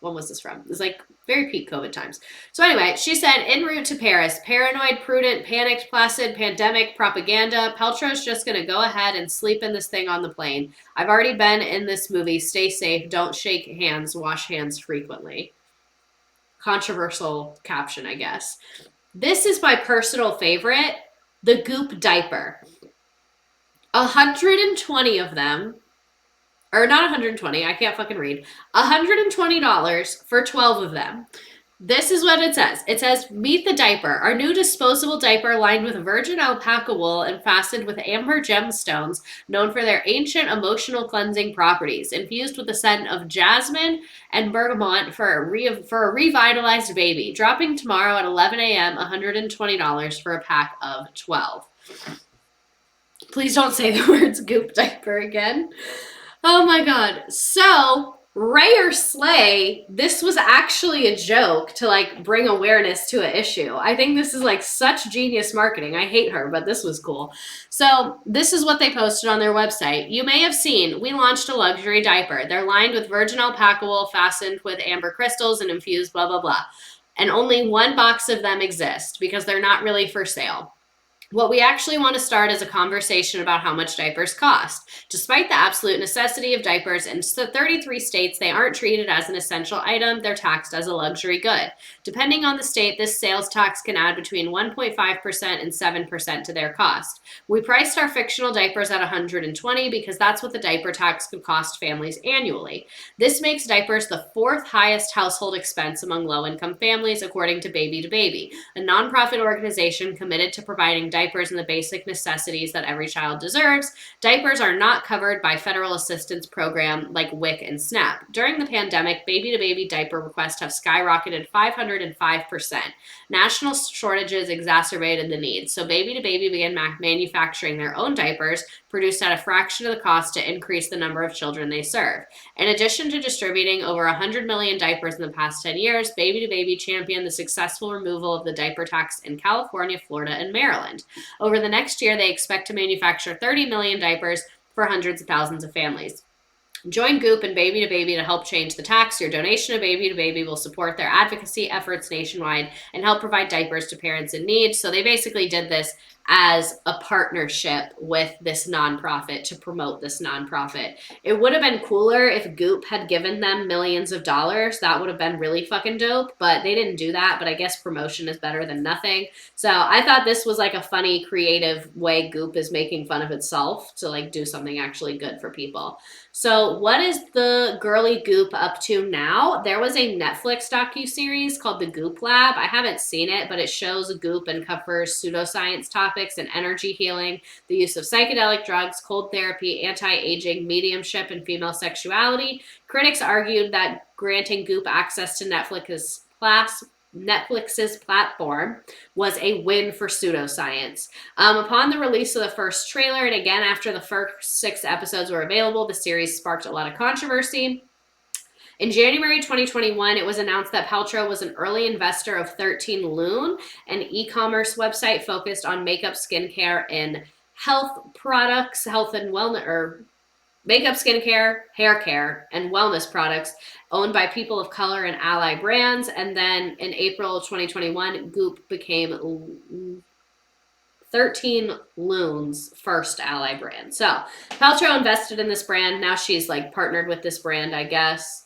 S1: when was this from? It was like very peak COVID times. So anyway, she said, en route to Paris, paranoid, prudent, panicked, placid, pandemic, propaganda. Paltrow's just going to go ahead and sleep in this thing on the plane. I've already been in this movie. Stay safe. Don't shake hands. Wash hands frequently. Controversial caption, I guess. This is my personal favorite, the Goop diaper. 120 of them, or not 120, I can't fucking read. $120 for 12 of them. This is what it says. It says, meet the diaper, our new disposable diaper lined with virgin alpaca wool and fastened with amber gemstones, known for their ancient emotional cleansing properties, infused with the scent of jasmine and bergamot for a revitalized baby. Dropping tomorrow at 11 a.m., $120 for a pack of 12. Please don't say the words Goop diaper again. Oh my god. So, Ray or Slay, this was actually a joke to like bring awareness to an issue. I think this is like such genius marketing. I hate her, but this was cool. So, this is what they posted on their website. You may have seen, we launched a luxury diaper. They're lined with virgin alpaca wool, fastened with amber crystals, and infused blah, blah, blah. And only one box of them exist because they're not really for sale. What we actually want to start is a conversation about how much diapers cost. Despite the absolute necessity of diapers in 33 states, they aren't treated as an essential item, they're taxed as a luxury good. Depending on the state, this sales tax can add between 1.5% and 7% to their cost. We priced our fictional diapers at $120 because that's what the diaper tax could cost families annually. This makes diapers the fourth highest household expense among low-income families, according to Baby to Baby, a nonprofit organization committed to providing diapers and the basic necessities that every child deserves. Diapers are not covered by federal assistance program like WIC and SNAP. During the pandemic, baby-to-baby diaper requests have skyrocketed 505%. National shortages exacerbated the need, so baby-to-baby began manufacturing their own diapers, produced at a fraction of the cost to increase the number of children they serve. In addition to distributing over 100 million diapers in the past 10 years, Baby to Baby championed the successful removal of the diaper tax in California, Florida, and Maryland. Over the next year, they expect to manufacture 30 million diapers for hundreds of thousands of families. Join Goop and Baby to Baby to help change the tax. Your donation to Baby will support their advocacy efforts nationwide and help provide diapers to parents in need. So they basically did this as a partnership with this nonprofit to promote this nonprofit. It would have been cooler if Goop had given them millions of dollars. That would have been really fucking dope, but they didn't do that. But I guess promotion is better than nothing. So I thought this was like a funny, creative way Goop is making fun of itself to like do something actually good for people. So what is the girly Goop up to now? There was a Netflix docuseries called The Goop Lab. I haven't seen it, but it shows Goop and covers pseudoscience topics and energy healing, the use of psychedelic drugs, cold therapy, anti-aging, mediumship, and female sexuality. Critics argued that granting Goop access to Netflix's platform was a win for pseudoscience. Upon the release of the first trailer, and again after the first 6 episodes were available, the series sparked a lot of controversy. In January 2021, it was announced that Paltrow was an early investor of 13 Lune, an e-commerce website focused on makeup, skincare, and health products, health and wellness, or makeup, skincare, hair care, and wellness products owned by people of color and ally brands. And then in April 2021, Goop became 13 Lune's first ally brand. So Paltrow invested in this brand. Now she's like partnered with this brand, I guess.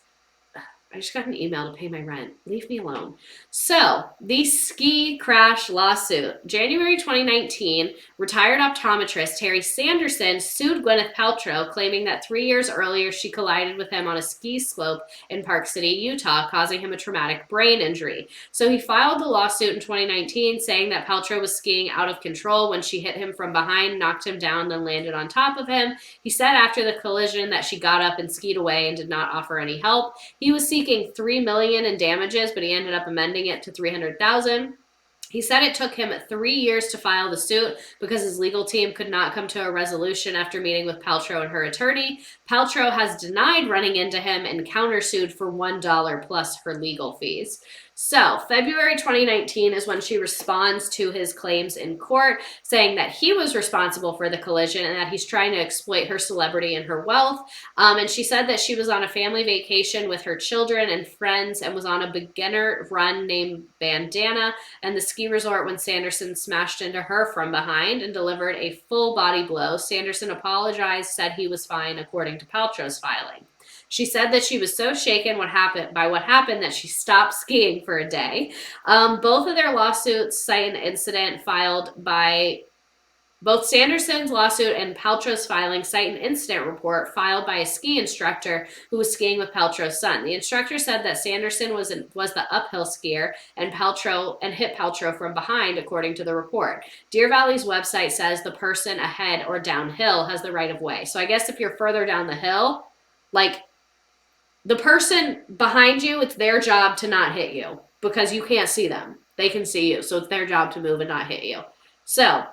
S1: I just got an email to pay my rent. Leave me alone. So, the ski crash lawsuit. January 2019, retired optometrist Terry Sanderson sued Gwyneth Paltrow, claiming that 3 years earlier she collided with him on a ski slope in Park City, Utah, causing him a traumatic brain injury. So he filed the lawsuit in 2019, saying that Paltrow was skiing out of control when she hit him from behind, knocked him down, then landed on top of him. He said after the collision that she got up and skied away and did not offer any help. He was seeking $3 million in damages, but he ended up amending it to $300,000. He said it took him 3 years to file the suit because his legal team could not come to a resolution after meeting with Paltrow and her attorney. Paltrow has denied running into him and countersued for $1 plus her legal fees. So, February 2019 is when she responds to his claims in court, saying that he was responsible for the collision and that he's trying to exploit her celebrity and her wealth. And she said that she was on a family vacation with her children and friends and was on a beginner run named Bandana and the ski resort when Sanderson smashed into her from behind and delivered a full body blow. Sanderson apologized, said he was fine, according to Paltrow's filing.
S2: She said that she was so shaken by what happened that she stopped skiing for a day. Both of their lawsuits cite an incident filed by both Sanderson's lawsuit and Paltrow's filing cite an incident report filed by a ski instructor who was skiing with Paltrow's son. The instructor said that Sanderson was the uphill skier and hit Paltrow from behind, according to the report. Deer Valley's website says the person ahead or downhill has the right of way. So I guess if you're further down the hill, like the person behind you, it's their job to not hit you because you can't see them. They can see you, so it's their job to move and not hit you. So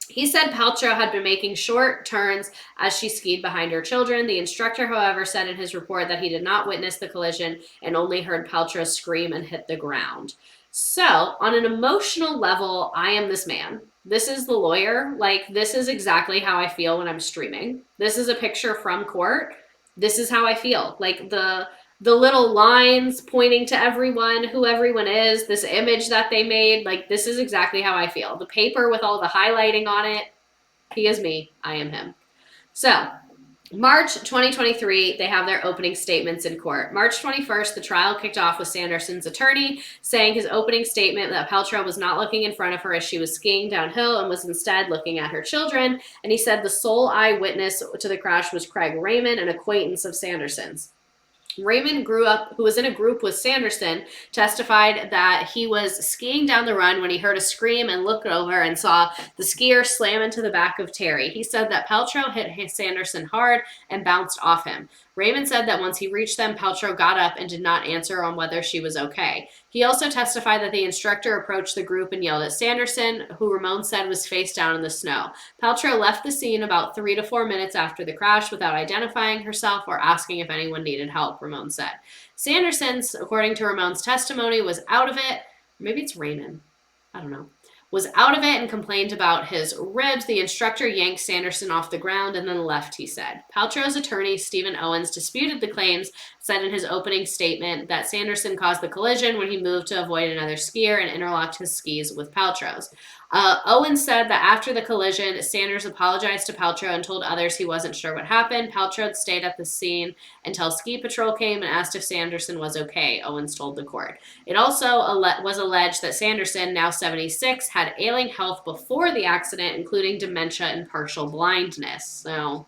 S2: he said Paltrow had been making short turns as she skied behind her children. The instructor, however, said in his report that he did not witness the collision and only heard Paltrow scream and hit the ground. So, on an emotional level, I am this man. This is the lawyer. Like, this is exactly how I feel when I'm streaming. This is a picture from court. This is how I feel. Like, the little lines pointing to everyone, who everyone is, this image that they made, like this is exactly how I feel. The paper with all the highlighting on it, he is me, I am him. So, March 2023, they have their opening statements in court. March 21st, the trial kicked off with Sanderson's attorney saying his opening statement that Paltrow was not looking in front of her as she was skiing downhill and was instead looking at her children. And he said the sole eyewitness to the crash was Craig Raymond, an acquaintance of Sanderson's. Raymond who was in a group with Sanderson, testified that he was skiing down the run when he heard a scream and looked over and saw the skier slam into the back of Terry. He said that Paltrow hit Sanderson hard and bounced off him. Raymond said that once he reached them, Paltrow got up and did not answer on whether she was okay. He also testified that the instructor approached the group and yelled at Sanderson, who Ramon said was face down in the snow. Paltrow left the scene about 3 to 4 minutes after the crash without identifying herself or asking if anyone needed help, Ramon said. Sanderson, according to Ramon's testimony, was out of it. Maybe it's Raymond. I don't know. Was out of it and complained about his ribs. The instructor yanked Sanderson off the ground and then left, he said. Paltrow's attorney, Stephen Owens, disputed the claims, said in his opening statement that Sanderson caused the collision when he moved to avoid another skier and interlocked his skis with Paltrow's. Owens said that after the collision, Sanders apologized to Paltrow and told others he wasn't sure what happened. Paltrow stayed at the scene until ski patrol came and asked if Sanderson was okay, Owens told the court. It also was alleged that Sanderson, now 76, had ailing health before the accident, including dementia and partial blindness. So,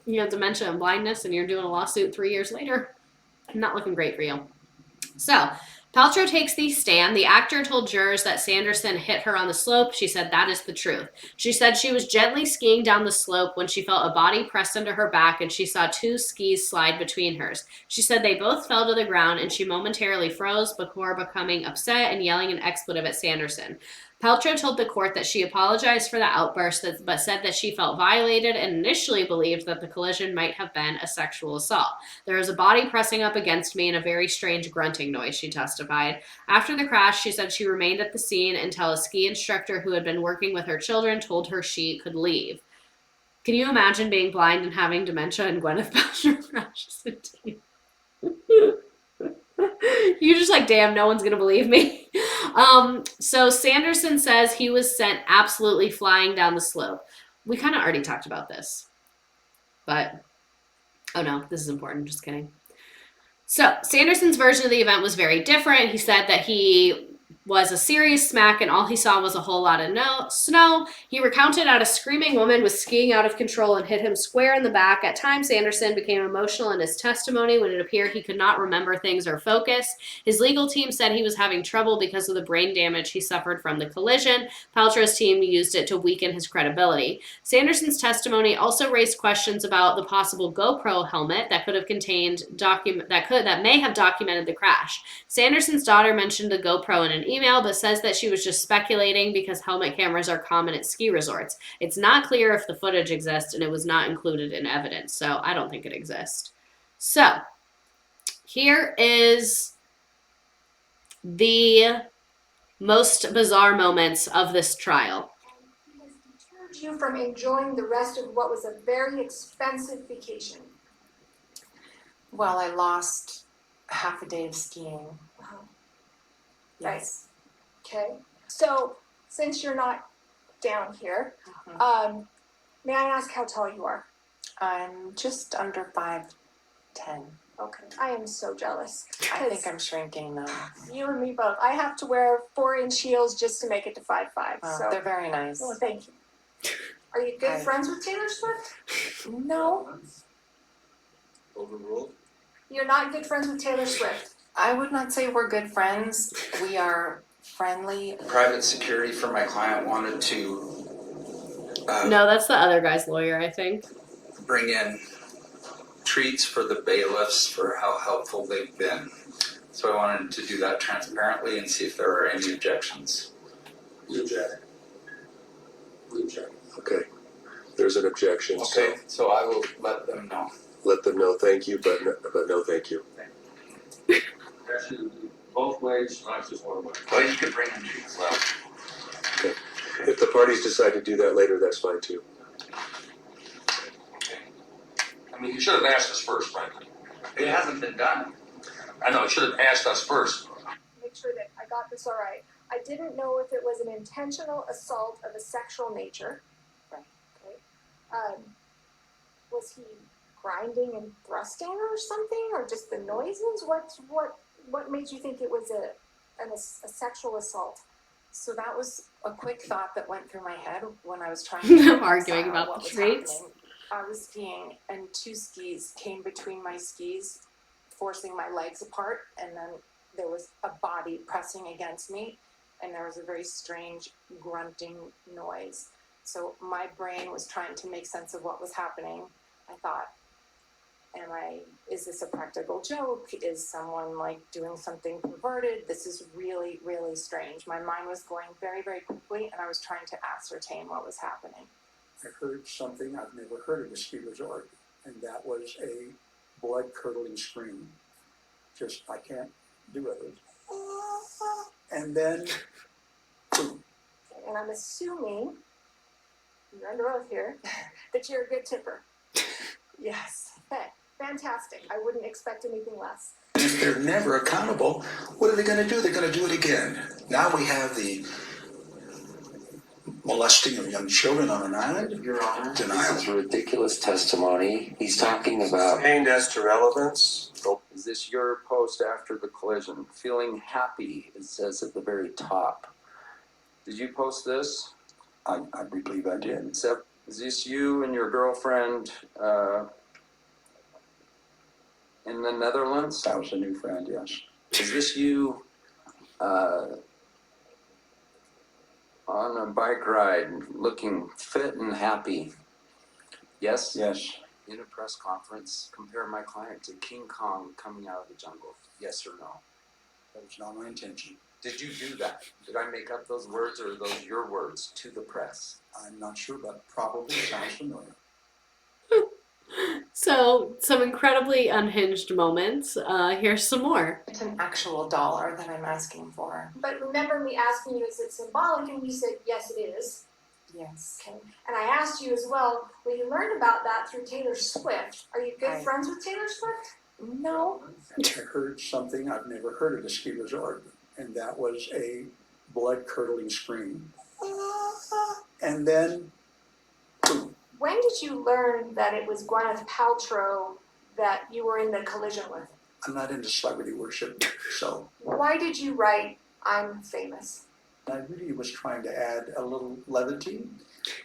S2: you have dementia and blindness and you're doing a lawsuit 3 years later. Not looking great for you. So, Paltrow takes the stand. The actor told jurors that Sanderson hit her on the slope. She said that is the truth. She said she was gently skiing down the slope when she felt a body pressed under her back and she saw 2 skis slide between hers. She said they both fell to the ground and she momentarily froze before becoming upset and yelling an expletive at Sanderson. Paltrow told the court that she apologized for the outburst, but said that she felt violated and initially believed that the collision might have been a sexual assault. There was a body pressing up against me and a very strange grunting noise, she testified. After the crash, she said she remained at the scene until a ski instructor who had been working with her children told her she could leave. Can you imagine being blind and having dementia and Gwyneth Paltrow crashes into you? You're just like, damn, no one's gonna believe me. So Sanderson says he was sent absolutely flying down the slope. We kind of already talked about this, but oh no, this is important. Just kidding. So Sanderson's version of the event was very different. He said that he was a serious smack and all he saw was a whole lot of snow. He recounted how a screaming woman was skiing out of control and hit him square in the back. At times, Sanderson became emotional in his testimony when it appeared he could not remember things or focus. His legal team said he was having trouble because of the brain damage he suffered from the collision. Paltrow's team used it to weaken his credibility. Sanderson's testimony also raised questions about the possible GoPro helmet that could have contained that may have documented the crash. Sanderson's daughter mentioned the GoPro in an email, but says that she was just speculating because helmet cameras are common at ski resorts. It's not clear if the footage exists, and it was not included in evidence, so I don't think it exists. So, here is the most bizarre moments of this trial.
S3: He has deterred you from enjoying the rest of what was a very expensive vacation.
S4: Well, I lost half a day of skiing.
S3: Uh-huh.
S4: Yes.
S3: Right. Okay. So, since you're not down here, may I ask how tall you are?
S4: I'm just under 5'10". 10.
S3: Okay, I am so jealous.
S4: I think I'm shrinking though.
S3: You and me both. I have to wear 4-inch heels just to make it to 5'5".
S4: Well,
S3: So,
S4: they're very nice.
S3: well, thank you. Are you good
S4: I-
S3: friends with Taylor Swift?
S4: No,
S5: Overruled?
S3: You're not good friends with Taylor Swift.
S4: I would not say we're good friends. We are friendly.
S5: Private security for my client wanted to
S2: No, that's the other guy's lawyer, I think.
S5: bring in treats for the bailiffs for how helpful they've been. So I wanted to do that transparently and see if there are any objections.
S6: We object. Okay, there's an objection,
S5: Okay,
S6: so
S5: so I will let them know.
S6: let them know thank you, but no thank you.
S7: Actually, both ways, not just one way.
S5: Well, you could bring in treats. Well,
S6: If the parties decide to do that later, that's fine too.
S7: I mean, you should have asked us first, frankly.
S5: it hasn't been done.
S7: I know, you should have asked us first.
S3: Make sure that I got this all right. I didn't know if it was an intentional assault of a sexual nature.
S4: Right.
S3: Okay. Was he grinding and thrusting or something, or just the noises? What made you think it was a sexual assault?
S4: So that was a quick thought that went through my head when I was trying to
S2: Arguing
S4: reconcile
S2: about
S4: what
S2: the
S4: was
S2: treats.
S4: happening. I was skiing and 2 skis came between my skis, forcing my legs apart, and then there was a body pressing against me, and there was a very strange grunting noise. So my brain was trying to make sense of what was happening. I thought, is this a practical joke? Is someone like doing something perverted? This is really, really strange. My mind was going very, very quickly, and I was trying to ascertain what was happening.
S8: I heard something I've never heard of a ski resort, and that was a blood-curdling scream. Just, I can't do it. And then, boom.
S3: And I'm assuming, you're under oath here, that you're a good tipper.
S4: Yes.
S3: Okay, fantastic. I wouldn't expect anything less.
S9: If they're never accountable, what are they going to do? They're going to do it again. Now we have the molesting of young children on an island.
S5: Your Honor.
S9: Denial.
S10: This is ridiculous testimony. He's talking about.
S6: Sustained as to relevance.
S10: Is this your post after the collision? Feeling happy, it says at the very top. Did you post this?
S9: I believe I did.
S10: Except, is this you and your girlfriend in the Netherlands?
S9: That was a new friend, yes.
S10: Is this you on a bike ride, looking fit and happy? Yes?
S9: Yes.
S10: In a press conference, compare my client to King Kong coming out of the jungle. Yes or no?
S9: That was not my intention.
S10: Did you do that? Did I make up those words, or are those your words to the press?
S9: I'm not sure, but probably sounds familiar.
S2: So, some incredibly unhinged moments. Here's some more.
S4: It's an actual dollar that I'm asking for.
S3: But remember me asking you, is it symbolic? And you said, yes, it is.
S4: Yes.
S3: Okay. And I asked you as well, well, you learned about that through Taylor Swift. Are you good friends with Taylor Swift?
S4: No.
S8: I heard something I've never heard of a ski resort, and that was a blood-curdling scream. And then, boom.
S3: When did you learn that it was Gwyneth Paltrow that you were in the collision with?
S8: I'm not into celebrity worship, so
S3: Why did you write, I'm famous?
S8: I really was trying to add a little levity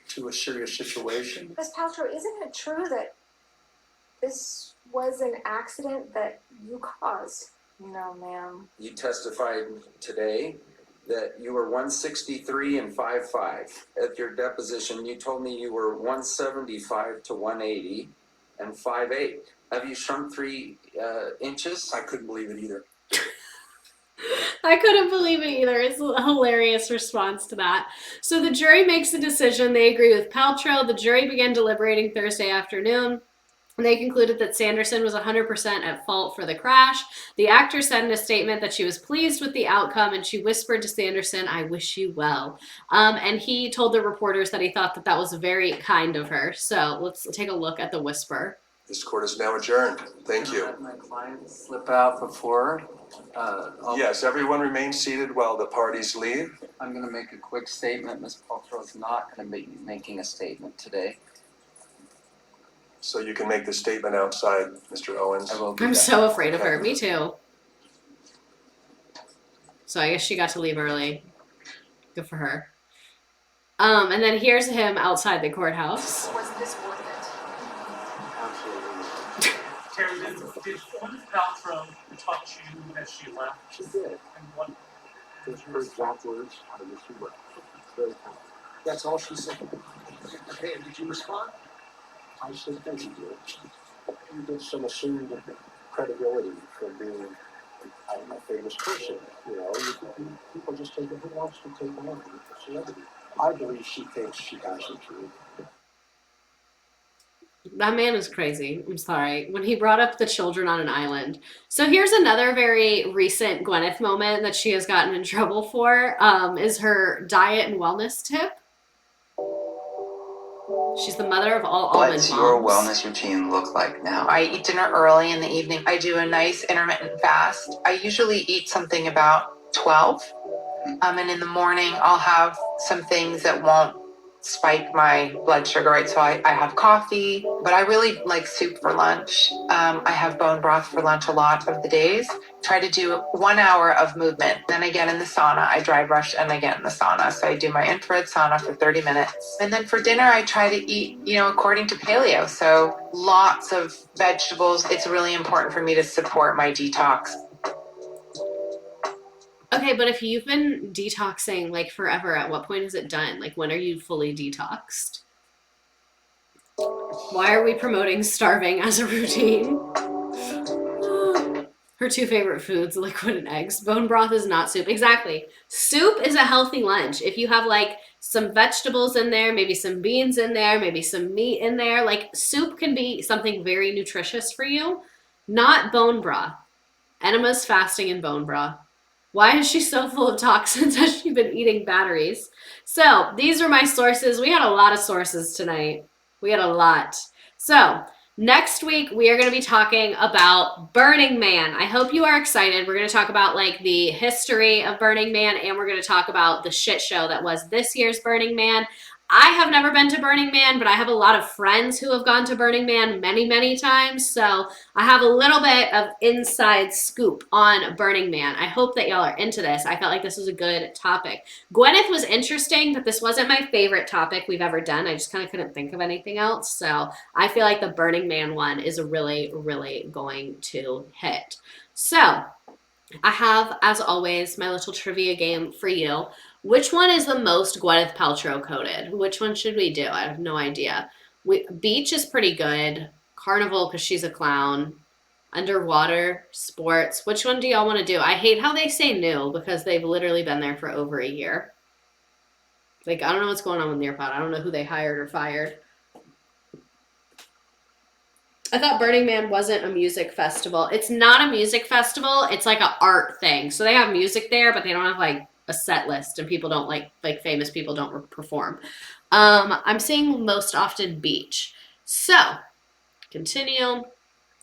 S8: to a serious situation.
S3: Ms. Paltrow, isn't it true that this was an accident that you caused?
S4: No, ma'am.
S10: You testified today that you were 163 and 5'5". At your deposition, you told me you were 175 to 180 and 5'8". Have you shrunk 3 inches?
S9: I couldn't believe it either.
S2: I couldn't believe it either. It's a hilarious response to that. So the jury makes a decision. They agree with Paltrow. The jury began deliberating Thursday afternoon. They concluded that Sanderson was 100% at fault for the crash. The actor said in a statement that she was pleased with the outcome, and she whispered to Sanderson, "I wish you well." And he told the reporters that he thought that that was very kind of her. So let's take a look at the whisper.
S6: This court is now adjourned. Thank you.
S10: Let my client slip out before.
S6: Yes, everyone remain seated while the parties leave.
S10: I'm going to make a quick statement. Ms. Paltrow is not going to be making a statement today.
S6: So you can make the statement outside, Mr. Owens.
S5: I will do
S2: I'm
S5: that.
S2: so afraid of her. Me too. So I guess she got to leave early. Good for her. And then here's him outside the courthouse.
S3: Was this worth it?
S7: Absolutely.
S11: Terry, did Gwyneth Paltrow talk to you as she left?
S7: She did.
S11: And what?
S7: Those her exact words, I wish you well. Very kind.
S8: That's all she said. Okay, and did you respond?
S7: I said thank you, dear. You get some assumed credibility from being, I don't know, a famous person. You know, people just take it. Who wants to take on a celebrity? I believe she thinks she has the truth.
S2: That man is crazy. I'm sorry. When he brought up the children on an island. So here's another very recent Gwyneth moment that she has gotten in trouble for, is her diet and wellness tip. She's the mother of all almond
S12: What's your
S2: moms.
S12: wellness routine look like now?
S4: I eat dinner early in the evening. I do a nice intermittent fast. I usually eat something about 12. And in the morning, I'll have some things that won't spike my blood sugar, right? So I have coffee, but I really like soup for lunch. I have bone broth for lunch a lot of the days. Try to do 1 hour of movement. Then I get in the sauna. I dry brush and I get in the sauna. So I do my infrared sauna for 30 minutes. And then for dinner, I try to eat, according to paleo. So lots of vegetables. It's really important for me to support my detox.
S2: Okay, but if you've been detoxing like forever, at what point is it done? Like, when are you fully detoxed? Why are we promoting starving as a routine? Her two favorite foods, liquid and eggs. Bone broth is not soup. Exactly. Soup is a healthy lunch. If you have like some vegetables in there, maybe some beans in there, maybe some meat in there, like soup can be something very nutritious for you, not bone broth. Enemas, fasting, and bone broth. Why is she so full of toxins? Has she been eating batteries? So these are my sources. We had a lot of sources tonight. We had a lot. So next week, we are going to be talking about Burning Man. I hope you are excited. We're going to talk about like the history of Burning Man, and we're going to talk about the shit show that was this year's Burning Man. I have never been to Burning Man, but I have a lot of friends who have gone to Burning Man many, many times. So I have a little bit of inside scoop on Burning Man. I hope that y'all are into this. I felt like this was a good topic. Gwyneth was interesting, but this wasn't my favorite topic we've ever done. I just kind of couldn't think of anything else. So I feel like the Burning Man one is really, really going to hit. So I have, as always, my little trivia game for you. Which one is the most Gwyneth Paltrow coded? Which one should we do? I have no idea. Beach is pretty good. Carnival, because she's a clown. Underwater, sports. Which one do y'all want to do? I hate how they say new, because they've literally been there for over a year. Like, I don't know what's going on with Nearpod. I don't know who they hired or fired. I thought Burning Man wasn't a music festival. It's not a music festival. It's like an art thing. So they have music there, but they don't have like a set list, and people don't like famous people don't perform. I'm seeing most often beach. So continue.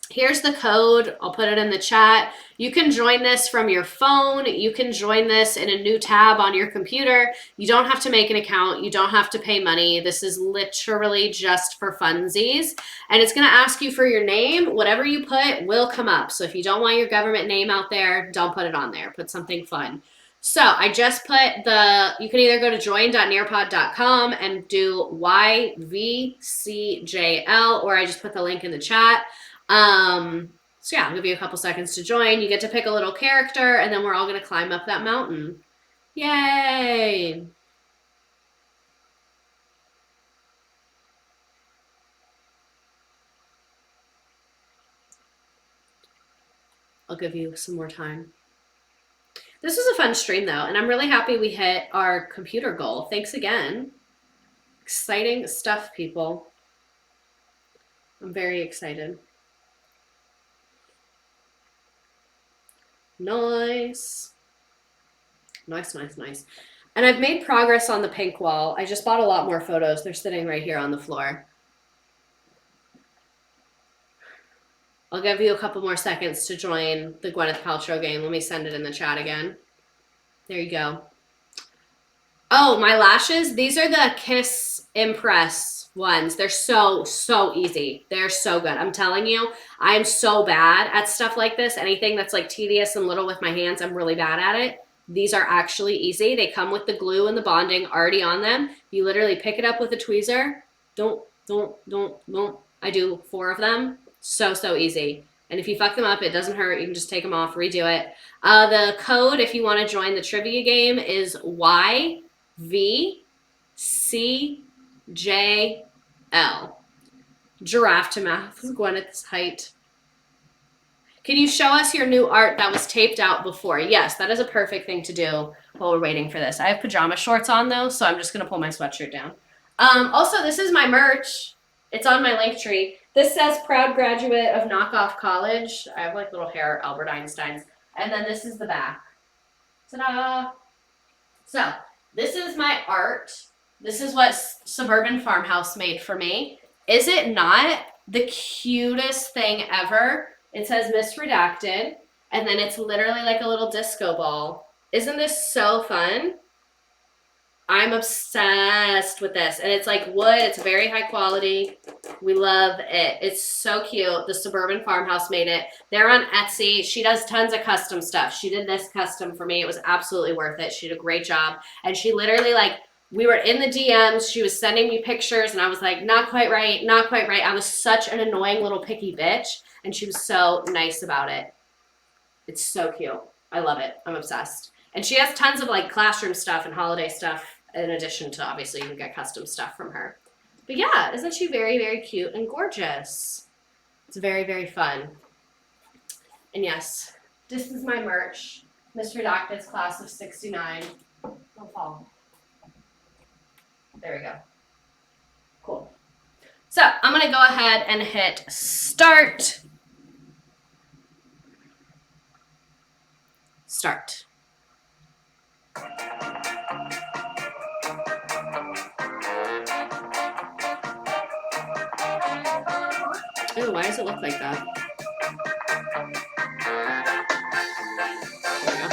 S2: Here's the code. I'll put it in the chat. You can join this from your phone. You can join this in a new tab on your computer. You don't have to make an account. You don't have to pay money. This is literally just for funsies. And it's going to ask you for your name. Whatever you put will come up. So if you don't want your government name out there, don't put it on there. Put something fun. So I just put you can either go to join.nearpod.com and do YVCJL, or I just put the link in the chat. So yeah, I'll give you a couple seconds to join. You get to pick a little character, and then we're all going to climb up that mountain. Yay! I'll give you some more time. This was a fun stream, though, and I'm really happy we hit our computer goal. Thanks again. Exciting stuff, people. I'm very excited. Nice. Nice, nice, nice. And I've made progress on the pink wall. I just bought a lot more photos. They're sitting right here on the floor. I'll give you a couple more seconds to join the Gwyneth Paltrow game. Let me send it in the chat again. There you go. Oh, my lashes. These are the Kiss Impress ones. They're so easy. They're so good. I'm telling you, I'm so bad at stuff like this. Anything that's like tedious and little with my hands, I'm really bad at it. These are actually easy. They come with the glue and the bonding already on them. You literally pick it up with a tweezer. Don't. I do 4 of them. So easy. And if you fuck them up, it doesn't hurt. You can just take them off, redo it. The code, if you want to join the trivia game, is YVCJL. Giraffe to math. Gwyneth's height. Can you show us your new art that was taped out before? Yes, that is a perfect thing to do while we're waiting for this. I have pajama shorts on though, so I'm just gonna pull my sweatshirt down. Also, this is my merch. It's on my Linktree. This says proud graduate of Knockoff College. I have like little hair Albert Einsteins. And then this is the back. Ta-da! So, this is my art. This is what Suburban Farmhouse made for me. Is it not the cutest thing ever? It says Miss Redacted, and then it's literally like a little disco ball. Isn't this so fun? I'm obsessed with this, and it's like wood. It's very high quality. We love it. It's so cute. The Suburban Farmhouse made it. They're on Etsy. She does tons of custom stuff. She did this custom for me. It was absolutely worth it. She did a great job, and she literally like, we were in the DMs. She was sending me pictures, and I was like, not quite right, not quite right. I was such an annoying little picky bitch, and she was so nice about it. It's so cute. I love it. I'm obsessed. And she has tons of like classroom stuff and holiday stuff, in addition to obviously you can get custom stuff from her. But yeah, isn't she very, very cute and gorgeous? It's very, very fun. And yes, this is my merch. Miss Redacted's class of 69. Don't fall. There we go. Cool. So I'm gonna go ahead and hit start. Start. Ooh, why does it look like that? There we go.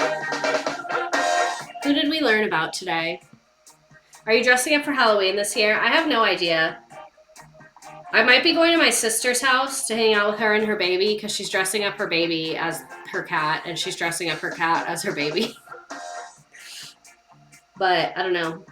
S2: Who did we learn about today? Are you dressing up for Halloween this year? I have no idea. I might be going to my sister's house to hang out with her and her baby because she's dressing up her baby as her cat and she's dressing up her cat as her baby. But I don't know.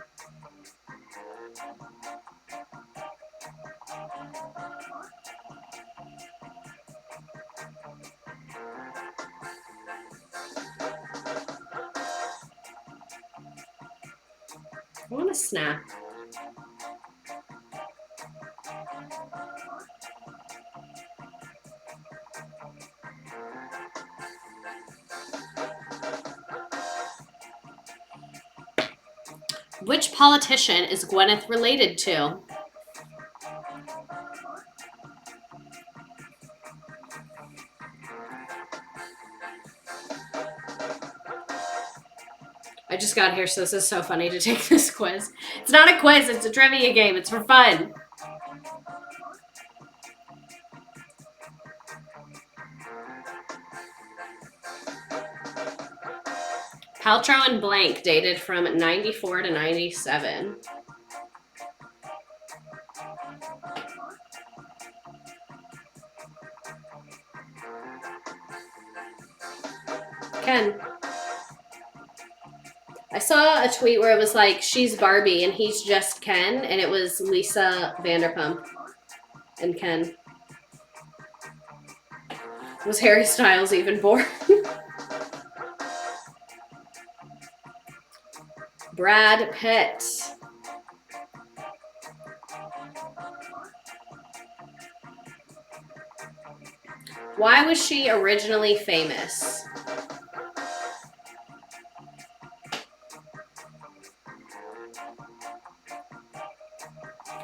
S2: I want a snack. Which politician is Gwyneth related to? I just got here, so this is so funny to take this quiz. It's not a quiz, it's a trivia game. It's for fun. Paltrow and blank dated from 94 to 97. Ken. I saw a tweet where it was like, she's Barbie and he's just Ken, and it was Lisa Vanderpump and Ken. Was Harry Styles even born? Brad Pitt. Why was she originally famous?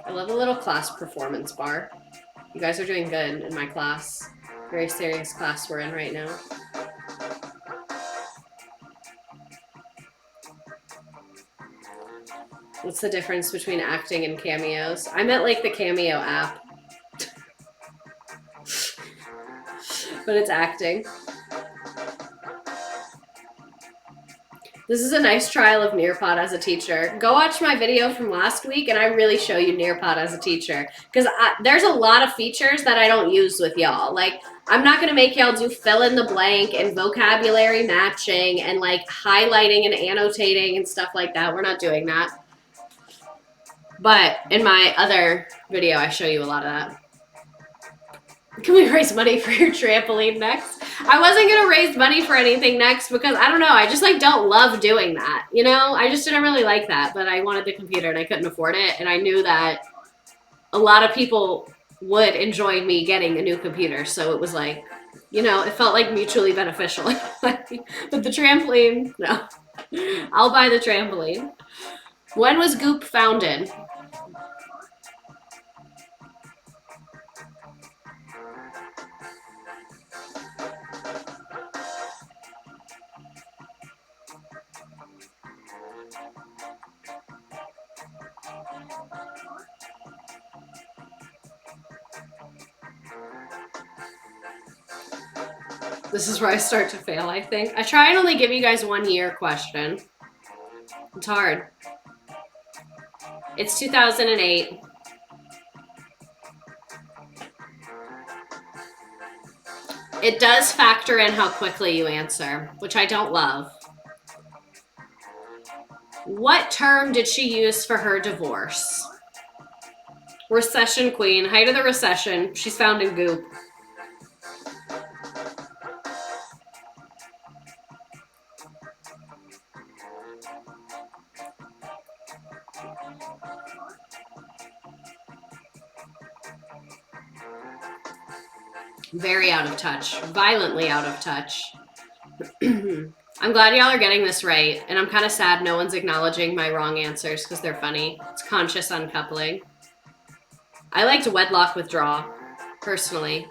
S2: I love a little class performance bar. You guys are doing good in my class. Very serious class we're in right now. What's the difference between acting and cameos? I meant like the Cameo app. But it's acting. This is a nice trial of Nearpod as a teacher. Go watch my video from last week and I really show you Nearpod as a teacher. Because there's a lot of features that I don't use with y'all. Like, I'm not going to make y'all do fill in the blank and vocabulary matching and like highlighting and annotating and stuff like that. We're not doing that. But in my other video, I show you a lot of that. Can we raise money for your trampoline next? I wasn't going to raise money for anything next because I don't know. I just like don't love doing that. You know, I just didn't really like that, but I wanted the computer and I couldn't afford it. And I knew that a lot of people would enjoy me getting a new computer. So it was like, you know, it felt like mutually beneficial. But the trampoline, no. I'll buy the trampoline. When was Goop founded? This is where I start to fail, I think. I try and only give you guys 1 year question. It's hard. It's 2008. It does factor in how quickly you answer, which I don't love. What term did she use for her divorce? Recession queen, height of the recession. She's found in Goop. Very out of touch. Violently out of touch. I'm glad y'all are getting this right, and I'm kind of sad no one's acknowledging my wrong answers because they're funny. It's conscious uncoupling. I liked wedlock withdrawal, personally.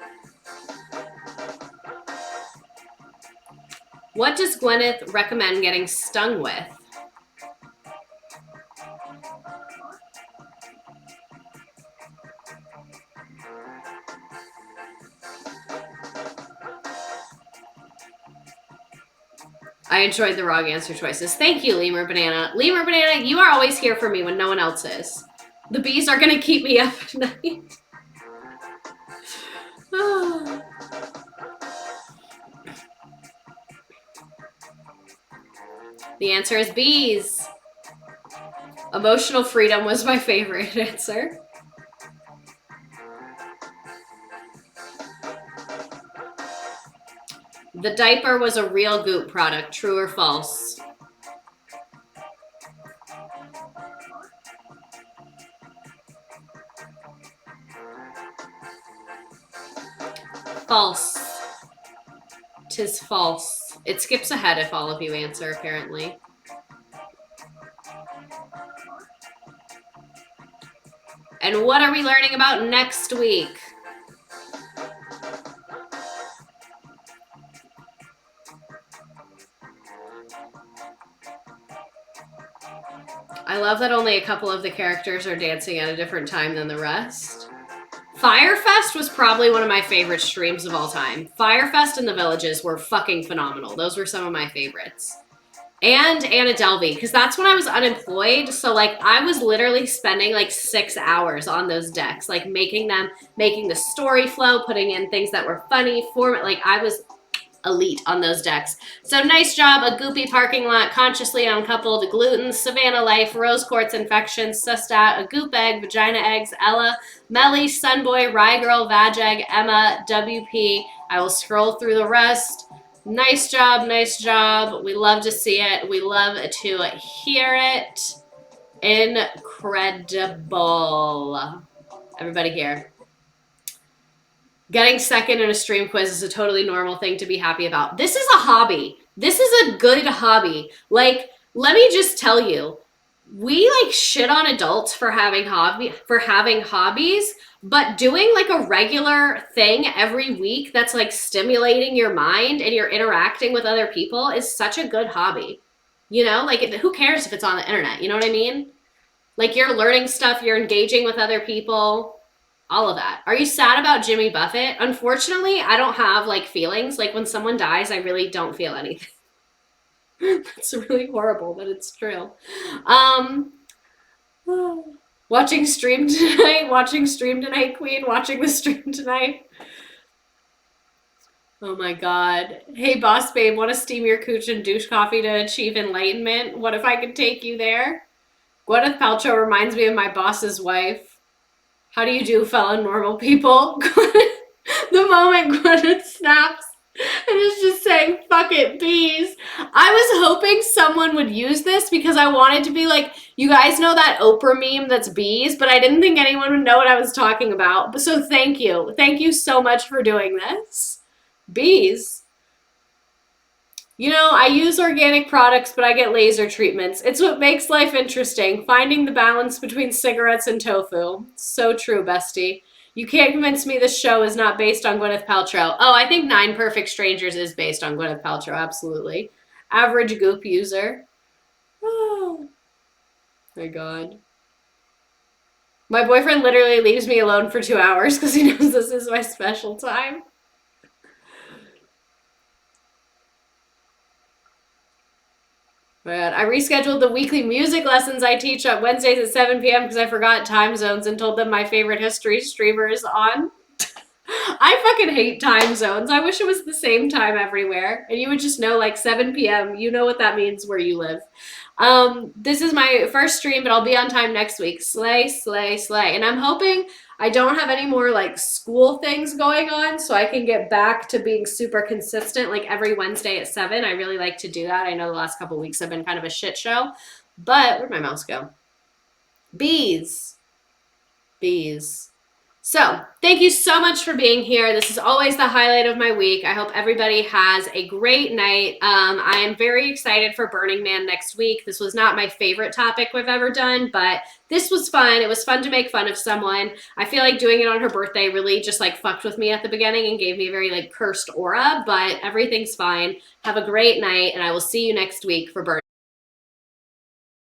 S2: What does Gwyneth recommend getting stung with? I enjoyed the wrong answer choices. Thank you, Lemur Banana. Lemur Banana, you are always here for me when no one else is. The bees are gonna keep me up at night. The answer is bees. Emotional freedom was my favorite answer. The diaper was a real Goop product, true or false? False. 'Tis false. It skips ahead if all of you answer, apparently. And what are we learning about next week? I love that only a couple of the characters are dancing at a different time than the rest. Firefest was probably one of my favorite streams of all time. Firefest and the Villages were fucking phenomenal. Those were some of my favorites. And Anna Delvey, because that's when I was unemployed. So, like, I was literally spending, like, 6 hours on those decks. Like, making the story flow, putting in things that were funny, like, I was elite on those decks. So nice job. A Goopy parking lot, consciously uncoupled, gluten, Savannah life, rose quartz infections, sustat, a goop egg, vagina eggs, Ella, Melly, Sunboy, Rye Girl, Vag Egg, Emma, WP. I will scroll through the rest. Nice job, nice job. We love to see it. We love to hear it. Incredible. Everybody here. Getting second in a stream quiz is a totally normal thing to be happy about. This is a hobby. This is a good hobby. Like, let me just tell you, we like shit on adults for having hobbies, but doing like a regular thing every week that's like stimulating your mind and you're interacting with other people is such a good hobby. You know, like who cares if it's on the internet? You know what I mean? Like you're learning stuff, you're engaging with other people. All of that. Are you sad about Jimmy Buffett? Unfortunately, I don't have like feelings. Like when someone dies, I really don't feel anything. It's really horrible, but it's true. Watching stream tonight, Queen, watching the stream tonight. Oh my god. Hey, boss babe, want to steam your cooch and douche coffee to achieve enlightenment? What if I could take you there? Gwyneth Paltrow reminds me of my boss's wife. How do you do, fellow normal people? The moment Gwyneth snaps and is just saying, fuck it, bees. I was hoping someone would use this because I wanted to be like, you guys know that Oprah meme that's bees, but I didn't think anyone would know what I was talking about. So thank you. Thank you so much for doing this. Bees. You know, I use organic products, but I get laser treatments. It's what makes life interesting, finding the balance between cigarettes and tofu. So true, bestie. You can't convince me this show is not based on Gwyneth Paltrow. Oh, I think 9 Perfect Strangers is based on Gwyneth Paltrow, absolutely. Average Goop user. Oh, my God. My boyfriend literally leaves me alone for 2 hours because he knows this is my special time. I rescheduled the weekly music lessons I teach on Wednesdays at 7 p.m. because I forgot time zones and told them my favorite history streamer is on. I fucking hate time zones. I wish it was the same time everywhere. And you would just know, like, 7 p.m. You know what that means where you live. This is my first stream, but I'll be on time next week. Slay, slay, slay. And I'm hoping I don't have any more, like, school things going on so I can get back to being super consistent, like, every Wednesday at 7. I really like to do that. I know the last couple weeks have been kind of a shit show. But where'd my mouse go? Bees. Bees. So, thank you so much for being here. This is always the highlight of my week. I hope everybody has a great night. I am very excited for Burning Man next week. This was not my favorite topic we've ever done, but this was fun. It was fun to make fun of someone. I feel like doing it on her birthday really just like fucked with me at the beginning and gave me a very like cursed aura, but everything's fine. Have a great night, and I will see you next week for Burning.